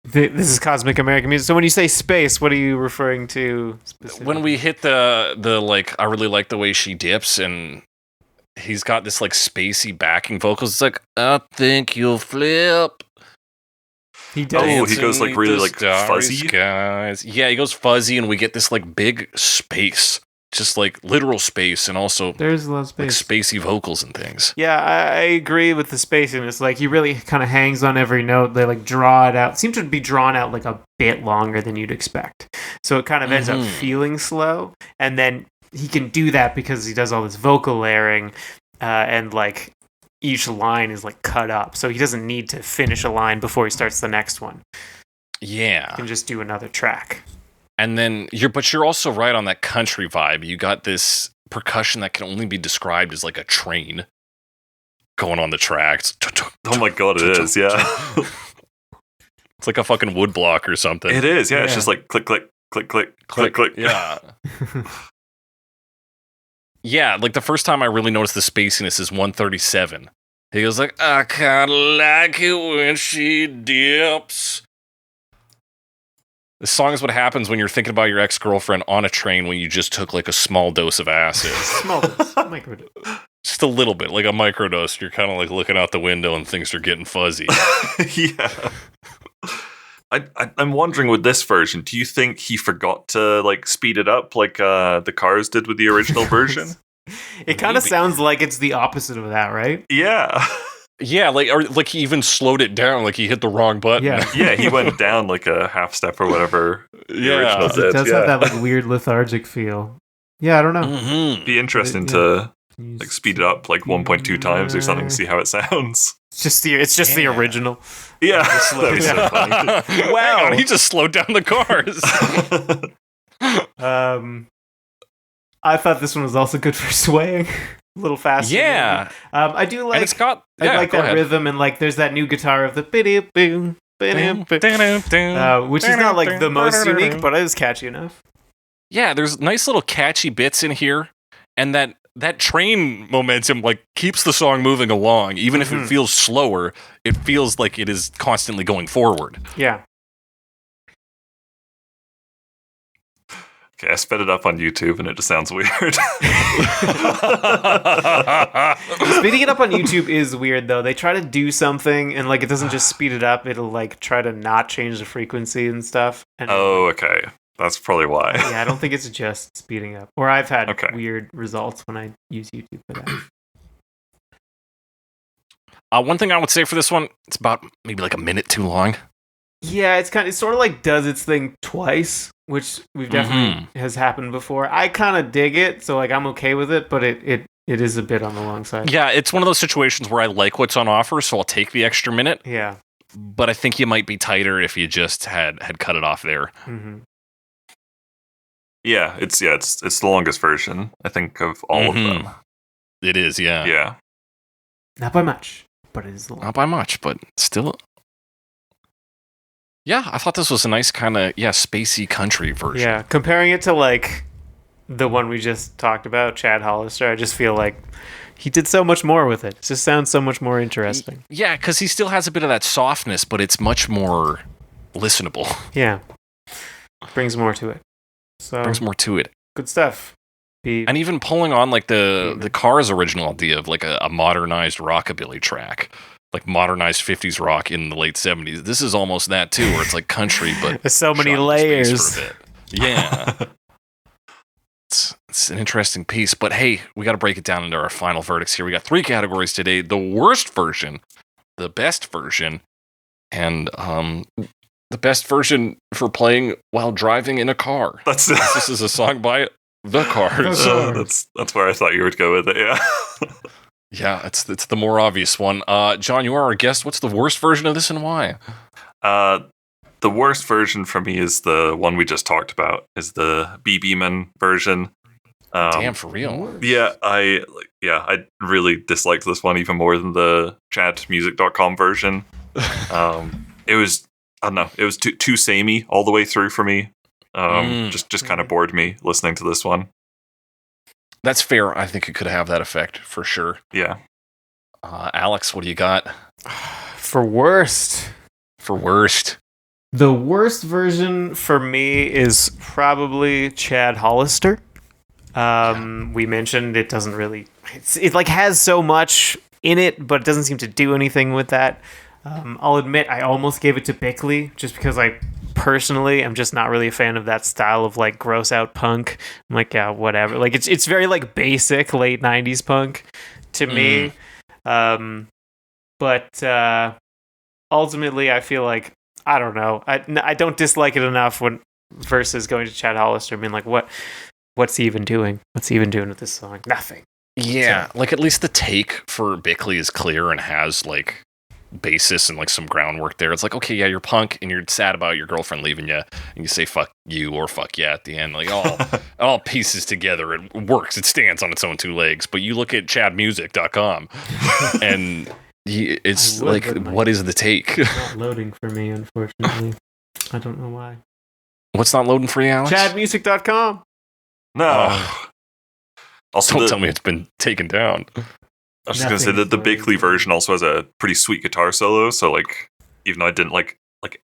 This is cosmic American music. So when you say space, what are you referring to specifically? When we hit the like, I really like the way she dips, and he's got this like spacey backing vocals. It's like, I think you'll flip. He does. Oh, he goes like really like fuzzy. Skies. Yeah, he goes fuzzy, and we get this like big space, just like literal space, and also there's a lot of space, like spacey vocals and things. Yeah, I agree with the spaciness. Like he really kind of hangs on every note. They like draw it out. Seem to be drawn out like a bit longer than you'd expect. So it kind of ends up feeling slow, and then he can do that because he does all this vocal layering, and like each line is like cut up, so he doesn't need to finish a line before he starts the next one. Yeah, he can just do another track. And then you're also right on that country vibe. You got this percussion that can only be described as like a train going on the tracks. Oh my god, it is, yeah. It's like a fucking woodblock or something. It is, yeah. It's just like click, click, click, click, click, click. Yeah. Yeah, like the first time I really noticed the spaciness is 137. He goes like, I kinda like it when she dips. This song is what happens when you're thinking about your ex-girlfriend on a train when you just took like a small dose of acid. Small dose, microdose. Just a little bit, like a microdose. You're kind of like looking out the window and things are getting fuzzy. Yeah. I'm wondering with this version, do you think he forgot to like speed it up like the Cars did with the original version? It kind of sounds like it's the opposite of that, right? Yeah. Yeah, like he even slowed it down, like he hit the wrong button. Yeah, he went down like a half step or whatever. The original did. It does have that like weird lethargic feel. Yeah, I don't know. Mm-hmm. Be interesting to like speed it up like 1.2 times or something, see how it sounds. It's just the original. Yeah, that'd be so funny. Wow, he just slowed down the cars. I thought this one was also good for swaying. A little faster. Yeah. I do like. And it's got. I like that rhythm, and like there's that new guitar of the biddy boom, which is not like the most unique, but it is catchy enough. Yeah, there's nice little catchy bits in here, and that train momentum like keeps the song moving along, even if it feels slower. It feels like it is constantly going forward. Yeah. Okay, I sped it up on YouTube and it just sounds weird. Speeding it up on YouTube is weird though. They try to do something and like it doesn't just speed it up, it'll like try to not change the frequency and stuff. And okay. That's probably why. Yeah, I don't think it's just speeding up. Or I've had weird results when I use YouTube for that. One thing I would say for this one, it's about maybe like a minute too long. Yeah, it sort of like does its thing twice, which we've definitely has happened before. I kind of dig it, so like I'm okay with it, but it is a bit on the long side. Yeah, it's one of those situations where I like what's on offer, so I'll take the extra minute. Yeah, but I think you might be tighter if you just had cut it off there. Mm-hmm. Yeah, it's the longest version I think of all of them. It is, yeah. Yeah. Not by much, but it is a lot. Not by much, but still. Yeah, I thought this was a nice kind of, spacey country version. Yeah, comparing it to, like, the one we just talked about, Chad Hollister, I just feel like he did so much more with it. It just sounds so much more interesting. Yeah, because he still has a bit of that softness, but it's much more listenable. Yeah. Brings more to it. So Brings more to it. Good stuff. And even pulling on like the Cars' original idea of like a modernized rockabilly track, like modernized 50s rock in the late 70s. This is almost that too, where it's like country, but there's so many layers. For a bit. Yeah. It's an interesting piece, but hey, we got to break it down into our final verdicts here. We got 3 categories today: the worst version, the best version, and the best version for playing while driving in a car. This is a song by The Cars. That's where I thought you would go with it. Yeah. Yeah, it's the more obvious one. John, you are our guest. What's the worst version of this and why? The worst version for me is the one we just talked about. Is the Bhiman version. Damn, for real. Yeah, I really disliked this one even more than the chatmusic.com version. It was, I don't know, it was too samey all the way through for me. Just kind of bored me listening to this one. That's fair. I think it could have that effect for sure. Yeah. Alex, what do you got? For worst. The worst version for me is probably Chad Hollister. We mentioned it doesn't really... It like has so much in it, but it doesn't seem to do anything with that. I'll admit I almost gave it to Bickley just because I personally am just not really a fan of that style of like gross out punk. I'm like, yeah, whatever. Like it's very like basic late 90s punk to me. But ultimately I feel like, I don't know. I don't dislike it enough when versus going to Chad Hollister. I mean, like what's he even doing? What's he even doing with this song? Nothing. Yeah, like at least the take for Bickley is clear and has like basis and like some groundwork there. It's like, okay, yeah, you're punk and you're sad about your girlfriend leaving you, and you say fuck you or fuck yeah at the end. Like all pieces together, it works. It stands on its own 2 legs. But you look at chatmusic.com and it's like, what is the take? It's not loading for me, unfortunately. I don't know why. What's not loading for you, Alex? Chatmusic.com. No. Also, don't tell me it's been taken down. I was just going to say that the Bickley version also has a pretty sweet guitar solo, so like, even though I didn't like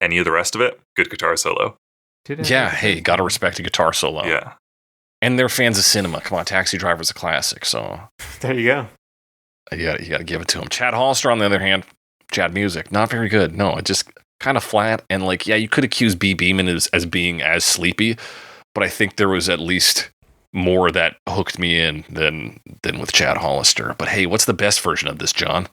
any of the rest of it, good guitar solo. Yeah, hey, gotta respect a guitar solo. Yeah. And they're fans of cinema. Come on, Taxi Driver's a classic, so... There you go. You gotta give it to him. Chad Hollister, on the other hand, Chad Music, not very good. No, it just kind of flat, and like, yeah, you could accuse Bhiman as being as sleepy, but I think there was at least more that hooked me in than with Chad Hollister. But hey, what's the best version of this, John?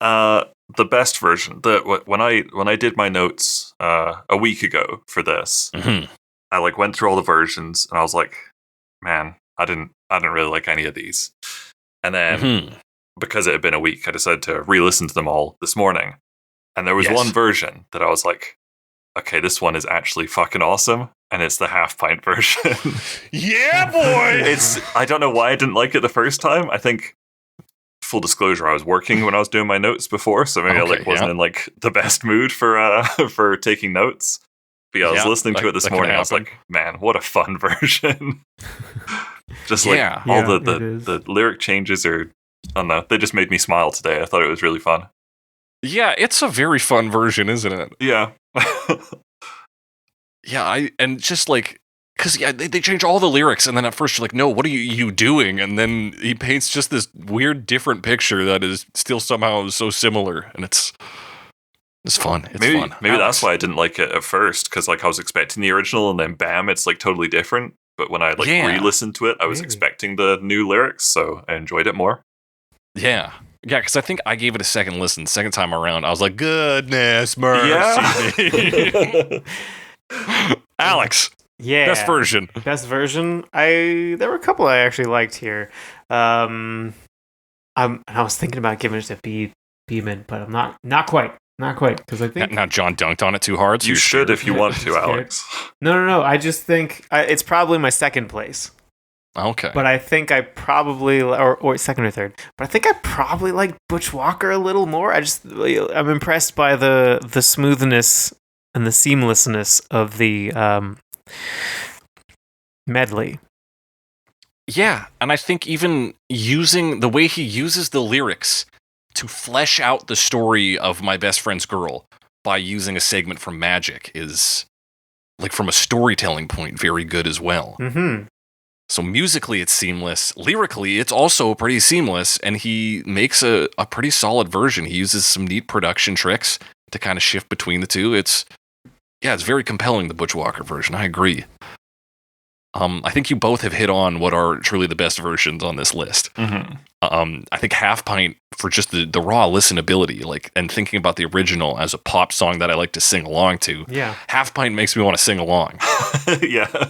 The best version. When I did my notes a week ago for this, I like went through all the versions and I was like, man, I didn't really like any of these. And then because it had been a week, I decided to re-listen to them all this morning. And there was one version that I was like, okay, this one is actually fucking awesome. And it's the half pint version. Yeah, boy! I don't know why I didn't like it the first time. I think, full disclosure, I was working when I was doing my notes before, so maybe I wasn't in like the best mood for taking notes. But yeah, I was listening to it this morning. I was like, man, what a fun version. Just like all the lyric changes are, I don't know, they just made me smile today. I thought it was really fun. Yeah, it's a very fun version, isn't it? Yeah. Yeah, and just like, because they change all the lyrics, and then at first you're like, no, what are you doing? And then he paints just this weird, different picture that is still somehow so similar, and it's fun. It's fun. Maybe that's why I didn't like it at first, because like I was expecting the original, and then bam, it's like totally different. But when I like re-listened to it, I was expecting the new lyrics, so I enjoyed it more. Yeah. Yeah, because I think I gave it a second listen. Second time around, I was like, goodness mercy. Alex. Yeah. Best version. There were a couple I actually liked here. I was thinking about giving it to Bhiman, but I'm not quite. Not quite, because I think... Now John dunked on it too hard. So you should if you want to, Alex. No. I just think it's probably my second place. Okay. But I think I probably, or second or third, but I think I probably like Butch Walker a little more. I'm impressed by the smoothness and the seamlessness of the medley. Yeah, and I think even using the way he uses the lyrics to flesh out the story of My Best Friend's Girl by using a segment from Magic is, like, from a storytelling point, very good as well. Mm-hmm. So musically, it's seamless. Lyrically, it's also pretty seamless, and he makes a pretty solid version. He uses some neat production tricks to kind of shift between the two. It's very compelling, the Butch Walker version. I agree. I think you both have hit on what are truly the best versions on this list. Mm-hmm. I think Half Pint, for just the raw listenability, like, and thinking about the original as a pop song that I like to sing along to. Yeah. Half Pint makes me want to sing along. Yeah.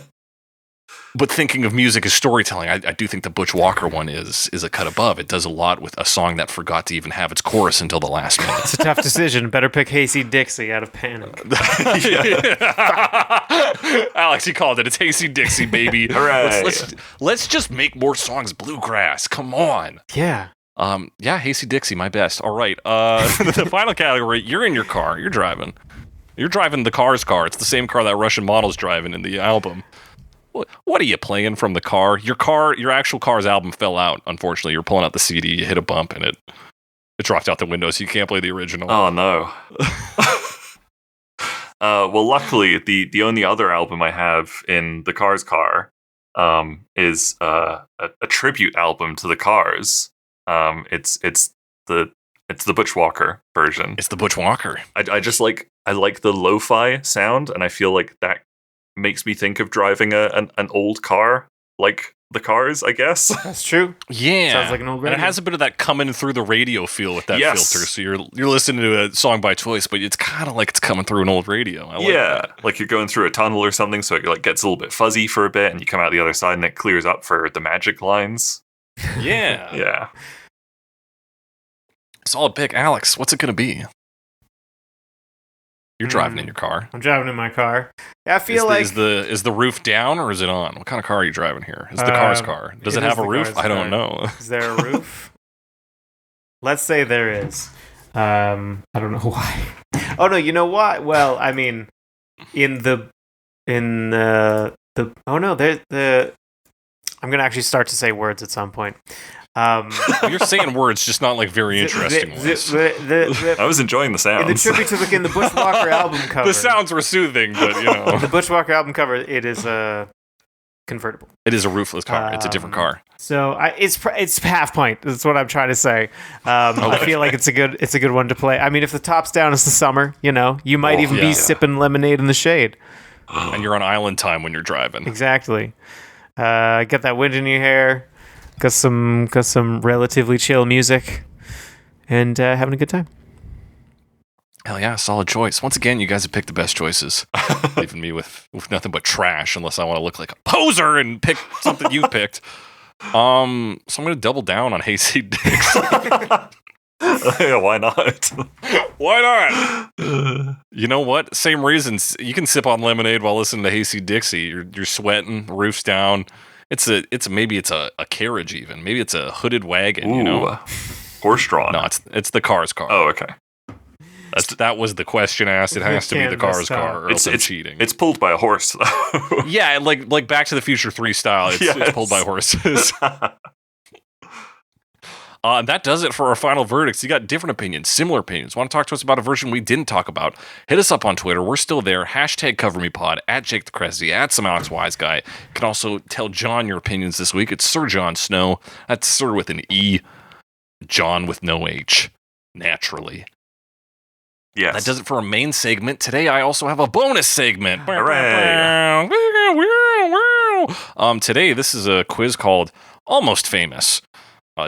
But thinking of music as storytelling, I do think the Butch Walker one is a cut above. It does a lot with a song that forgot to even have its chorus until the last minute. It's a tough decision. Better pick Hayseed Dixie out of Panic. Alex, you called it. It's Hayseed Dixie, baby. Hooray. Let's just make more songs bluegrass. Come on. Yeah. Hayseed Dixie, my best. All right. The final category, you're in your car. You're driving. You're driving the car's car. It's the same car that Russian model's driving in the album. What are you playing from the car? Your actual car's album fell out, unfortunately. You're pulling out the CD, you hit a bump, and it dropped out the window, so you can't play the original. Oh, no. Well, luckily, the only other album I have in the car's car is a tribute album to the Cars. It's the Butch Walker version. It's the Butch Walker. I just like the lo-fi sound, and I feel like that makes me think of driving an old car, like the Cars, I guess. That's true. Yeah. Sounds like an old radio. And it has a bit of that coming through the radio feel with that Yes. filter. So you're listening to a song by choice, but it's kind of like it's coming through an old radio. I like that. Like you're going through a tunnel or something, so it like gets a little bit fuzzy for a bit, and you come out the other side, and it clears up for the magic lines. Yeah. Yeah. Solid pick. Alex, what's it going to be? You're driving in your car. I'm driving in my car. I feel is the roof down or is it on? What kind of car are you driving here? Is the car's car? Does it have a roof? I don't know. Is there a roof? Let's say there is. I don't know why. Oh no, you know what? Well, I mean, I'm gonna actually start to say words at some point. You're saying words, just not like very interesting ones. I was enjoying the sounds. In the tribute to in the Butch Walker album cover. The sounds were soothing, but you know. The Butch Walker album cover, it is a convertible. It is a roofless car. It's a different car. So it's Half Pint. That's what I'm trying to say. I feel like it's a good one to play. I mean, if the top's down, it's the summer. You know, you might be sipping lemonade in the shade. And you're on island time when you're driving. Exactly. Get that wind in your hair. Got some relatively chill music, and having a good time. Hell yeah, solid choice. Once again, you guys have picked the best choices, leaving me with nothing but trash, unless I want to look like a poser and pick something you picked. So I'm going to double down on Hayseed Dixie. Yeah, why not? Why not? You know what? Same reasons. You can sip on lemonade while listening to Hayseed Dixie. You're sweating, the roof's down. Maybe it's a carriage even. Maybe it's a hooded wagon. Ooh, you know, horse-drawn. No, it's the car's car. Oh, okay. That was the question asked. It has to be the car's car, or else I'm cheating. It's pulled by a horse, though. Yeah, like Back to the Future 3 style. It's pulled by horses. That does it for our final verdicts. You got different opinions, similar opinions. Want to talk to us about a version we didn't talk about? Hit us up on Twitter. We're still there. #CoverMePod, @JakeTheCressy, @SomeAlexWiseGuy. You can also tell John your opinions this week. It's Sir John Snow. That's Sir with an E, John with no H, naturally. Yes. That does it for our main segment. Today, I also have a bonus segment. Hooray. Today, this is a quiz called Almost Famous.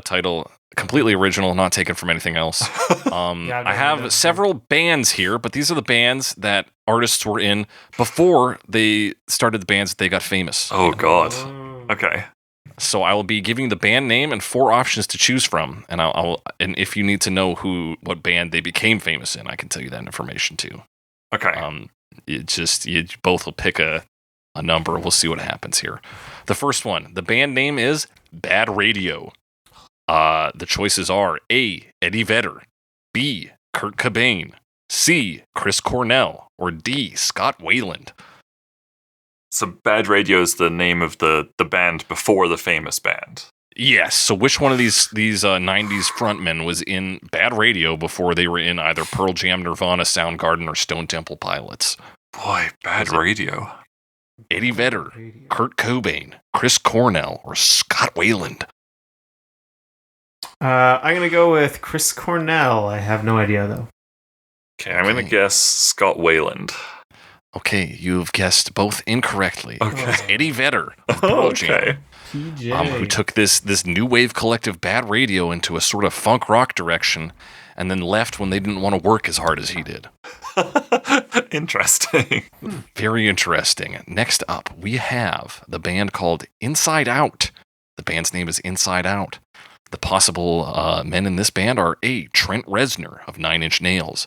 Title completely original, not taken from anything else. I have several bands here, but these are the bands that artists were in before they started the bands that they got famous. Oh, God. Okay. So I will be giving the band name and 4 options to choose from, and and if you need to know what band they became famous in, I can tell you that information too. Okay. You both will pick a a number. We'll see what happens here. The first one, the band name is Bad Radio. The choices are A, Eddie Vedder, B, Kurt Cobain, C, Chris Cornell, or D, Scott Weiland. So Bad Radio is the name of the band before the famous band. Yes. So which one of these 90s frontmen was in Bad Radio before they were in either Pearl Jam, Nirvana, Soundgarden, or Stone Temple Pilots? Boy, Bad Radio. Eddie Vedder, Kurt Cobain, Chris Cornell, or Scott Weiland? I'm going to go with Chris Cornell. I have no idea, though. Okay, I'm going to guess Scott Weiland. Okay, you've guessed both incorrectly. Okay. It's Eddie Vedder of Pearl Jam, PJ. who took this new wave collective Bad Radio into a sort of funk rock direction and then left when they didn't want to work as hard as he did. Interesting. Very interesting. Next up, we have the band called Inside Out. The band's name is Inside Out. The possible men in this band are A, Trent Reznor of Nine Inch Nails,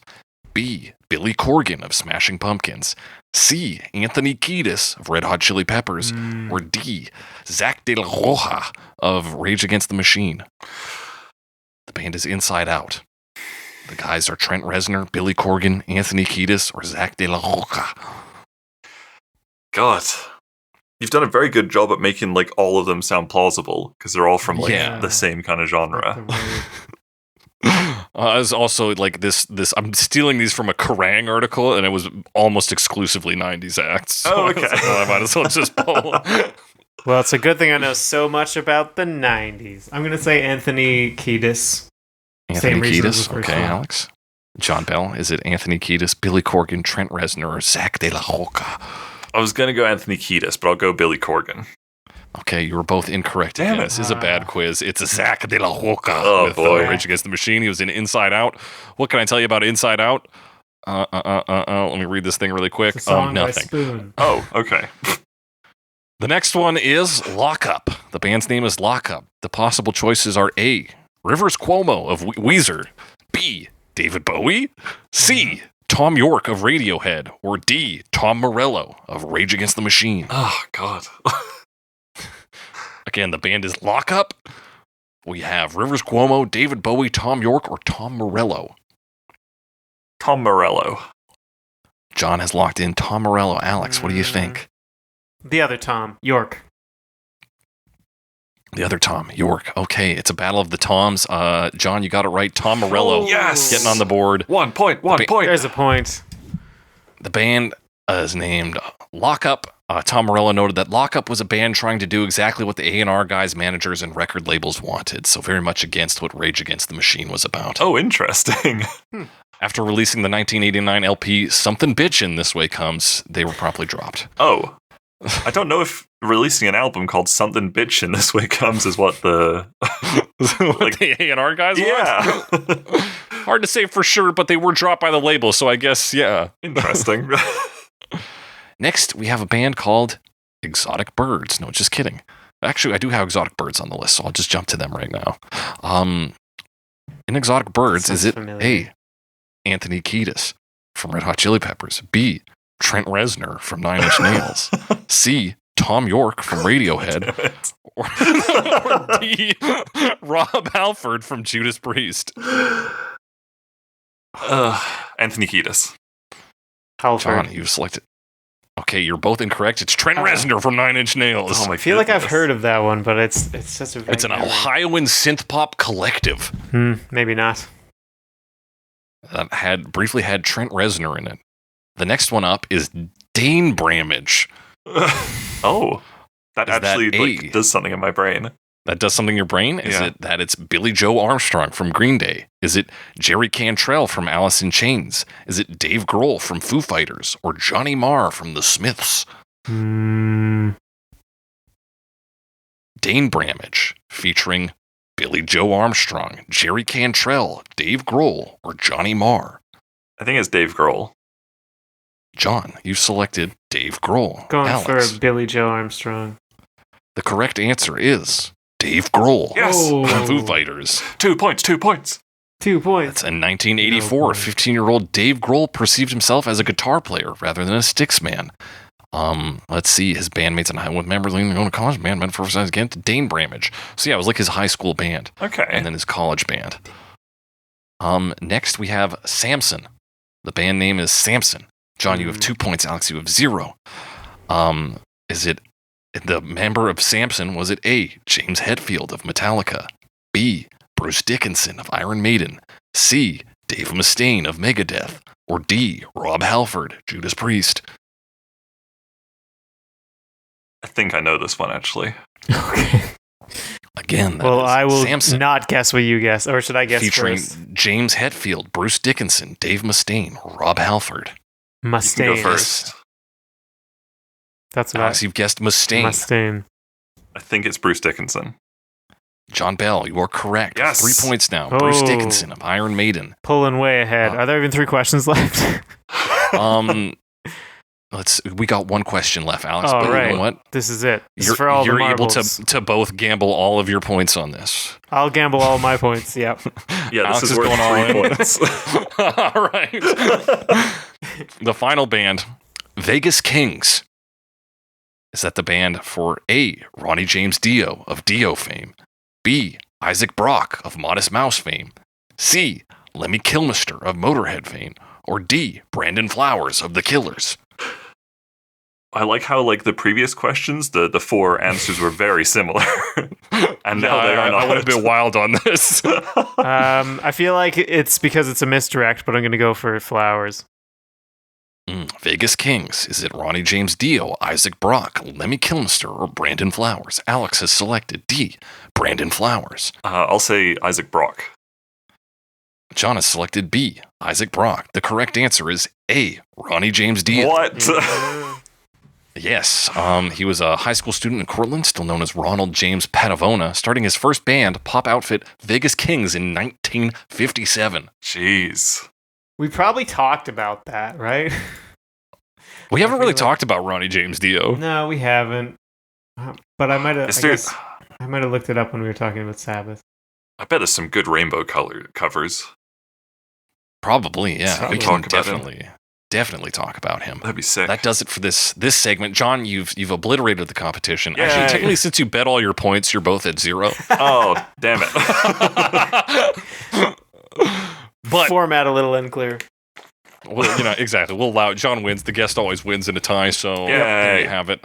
B, Billy Corgan of Smashing Pumpkins, C, Anthony Kiedis of Red Hot Chili Peppers, or D, Zach De La Rocha of Rage Against the Machine. The band is Inside Out. The guys are Trent Reznor, Billy Corgan, Anthony Kiedis, or Zach De La Rocha. God. You've done a very good job at making like all of them sound plausible because they're all from like the same kind of genre. It's also like this. I'm stealing these from a Kerrang article, and it was almost exclusively 90s acts. So okay. I might as well just pull. Well, it's a good thing I know so much about the 90s. I'm going to say Anthony Kiedis. Anthony Kiedis. Okay, one. Alex. John Bell. Is it Anthony Kiedis, Billy Corgan, Trent Reznor, or Zach De La Rocha? I was going to go Anthony Kiedis, but I'll go Billy Corgan. Okay, you were both incorrect. Damn it. This is a bad quiz. It's Zach De La Rocha with boy. Rage Against the Machine. He was in Inside Out. What can I tell you about Inside Out? Let me read this thing really quick. It's a song by Nothing. Spoon. Oh, okay. The next one is Lock Up. The band's name is Lock Up. The possible choices are A, Rivers Cuomo of Weezer, B, David Bowie, C, Tom York of Radiohead, or D, Tom Morello of Rage Against the Machine. Oh, God. Again, the band is Lock Up. We have Rivers Cuomo, David Bowie, Tom York, or Tom Morello. Tom Morello. John has locked in Tom Morello. Alex, what do you think? The other Tom, York. The other Tom, York. Okay, it's a battle of the Toms. John, you got it right. Tom Morello. Yes! Getting on the board. 1 point, 1 point. There's a point. The band is named Lock Up. Tom Morello noted that Lock Up was a band trying to do exactly what the A&R guys, managers, and record labels wanted, so very much against what Rage Against the Machine was about. Oh, interesting. After releasing the 1989 LP Something Bitchin' This Way Comes, they were promptly dropped. Oh. I don't know if releasing an album called Something Bitchin' This Way Comes is what the... what the A&R guys want? Hard to say for sure, but they were dropped by the label, so I guess, yeah. Interesting. Next, we have a band called Exotic Birds. No, just kidding. Actually, I do have Exotic Birds on the list, so I'll just jump to them right now. In Exotic Birds, is it A, Anthony Kiedis from Red Hot Chili Peppers, B, Trent Reznor from Nine Inch Nails, C, Tom York from Radiohead, or D, Rob Halford from Judas Priest? Anthony Kiedis. John, you've selected. Okay, you're both incorrect. It's Trent Reznor from Nine Inch Nails. Oh my I feel like I've heard of that one, but it's such a... It's an Ohioan synth pop collective. Maybe not. That briefly had Trent Reznor in it. The next one up is Dane Bramage. Oh, that actually does something in my brain. That does something in your brain? Is it that it's Billy Joe Armstrong from Green Day? Is it Jerry Cantrell from Alice in Chains? Is it Dave Grohl from Foo Fighters? Or Johnny Marr from The Smiths? Dane Bramage, featuring Billy Joe Armstrong, Jerry Cantrell, Dave Grohl, or Johnny Marr? I think it's Dave Grohl. John, you've selected Dave Grohl. Going Alex, for Billy Joe Armstrong. The correct answer is Dave Grohl. Yes. From Foo Fighters. 2 points, 2 points. 2 points. That's in 1984. 15-year-old Dave Grohl perceived himself as a guitar player rather than a sticks man. Let's see. His bandmates and with members leaving going to college band for size again to Dane Bramage. So yeah, it was like his high school band. Okay. And then his college band. Next we have Samson. The band name is Samson. John, you have 2 points. Alex, you have 0. Is it the member of Samson? Was it A, James Hetfield of Metallica, B, Bruce Dickinson of Iron Maiden, C, Dave Mustaine of Megadeth, or D, Rob Halford, Judas Priest? I think I know this one, actually. Okay. Again, I will Samson, not guess what you guess. Or should I guess featuring first? James Hetfield, Bruce Dickinson, Dave Mustaine, Rob Halford. Mustaine. You can go first. That's what Alex, you've guessed Mustaine. Mustaine. I think it's Bruce Dickinson. John Bell, you are correct. Yes. 3 points now. Oh. Bruce Dickinson of Iron Maiden. Pulling way ahead. Are there even 3 questions left? We got 1 question left, Alex. Oh, but right. you know what? This is it. This is for all the You're able marbles. to both gamble all of your points on this. I'll gamble all my points. Yep. Yeah, Alex this is is worth going all 3 in. points. All right. The final band, Vegas Kings. Is that the band for A, Ronnie James Dio of Dio fame, B, Isaac Brock of Modest Mouse fame, C, Lemmy Kilmister of Motorhead fame, or D, Brandon Flowers of The Killers? I like how, like, the previous questions, the 4 answers were very similar. And now they are not. I would have been wild on this. I feel like it's because it's a misdirect, but I'm going to go for Flowers. Vegas Kings. Is it Ronnie James Dio, Isaac Brock, Lemmy Kilmister, or Brandon Flowers? Alex has selected D, Brandon Flowers. I'll say Isaac Brock. John has selected B, Isaac Brock. The correct answer is A, Ronnie James Dio. What? Yes, he was a high school student in Cortland, still known as Ronald James Padavona, starting his first band, pop outfit Vegas Kings, in 1957. Jeez. We probably talked about that, right? We haven't really talked about Ronnie James Dio. No, we haven't. But I might have. I might have looked it up when we were talking about Sabbath. I bet there's some good rainbow color covers. Probably, yeah. Probably. We can Talk about him. definitely talk about him. That'd be sick. That does it for this segment. John, you've obliterated the competition. Yay. Actually, technically, since you bet all your points, you're both at 0. Oh, damn it. But format a little unclear. well, exactly. We'll allow it. John wins. The guest always wins in a tie, so there you have it.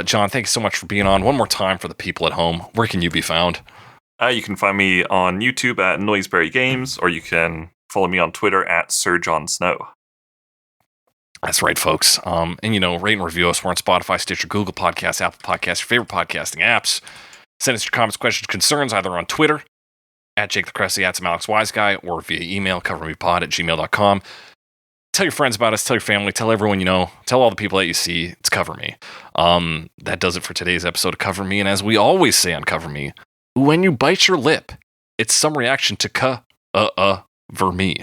John, thank you so much for being on. One more time for the people at home. Where can you be found? You can find me on YouTube at Noiseberry Games, or you can follow me on Twitter at Sir John Snow. That's right, folks. And rate and review us. We're on Spotify, Stitcher, Google Podcasts, Apple Podcasts, your favorite podcasting apps. Send us your comments, questions, concerns, either on Twitter, at Jake the Cressy, at some Alex Wise Guy, or via email, covermepod@gmail.com. Tell your friends about us, tell your family, tell everyone you know, tell all the people that you see. It's Cover Me. That does it for today's episode of Cover Me. And as we always say on Cover Me, when you bite your lip, it's some reaction to ver me.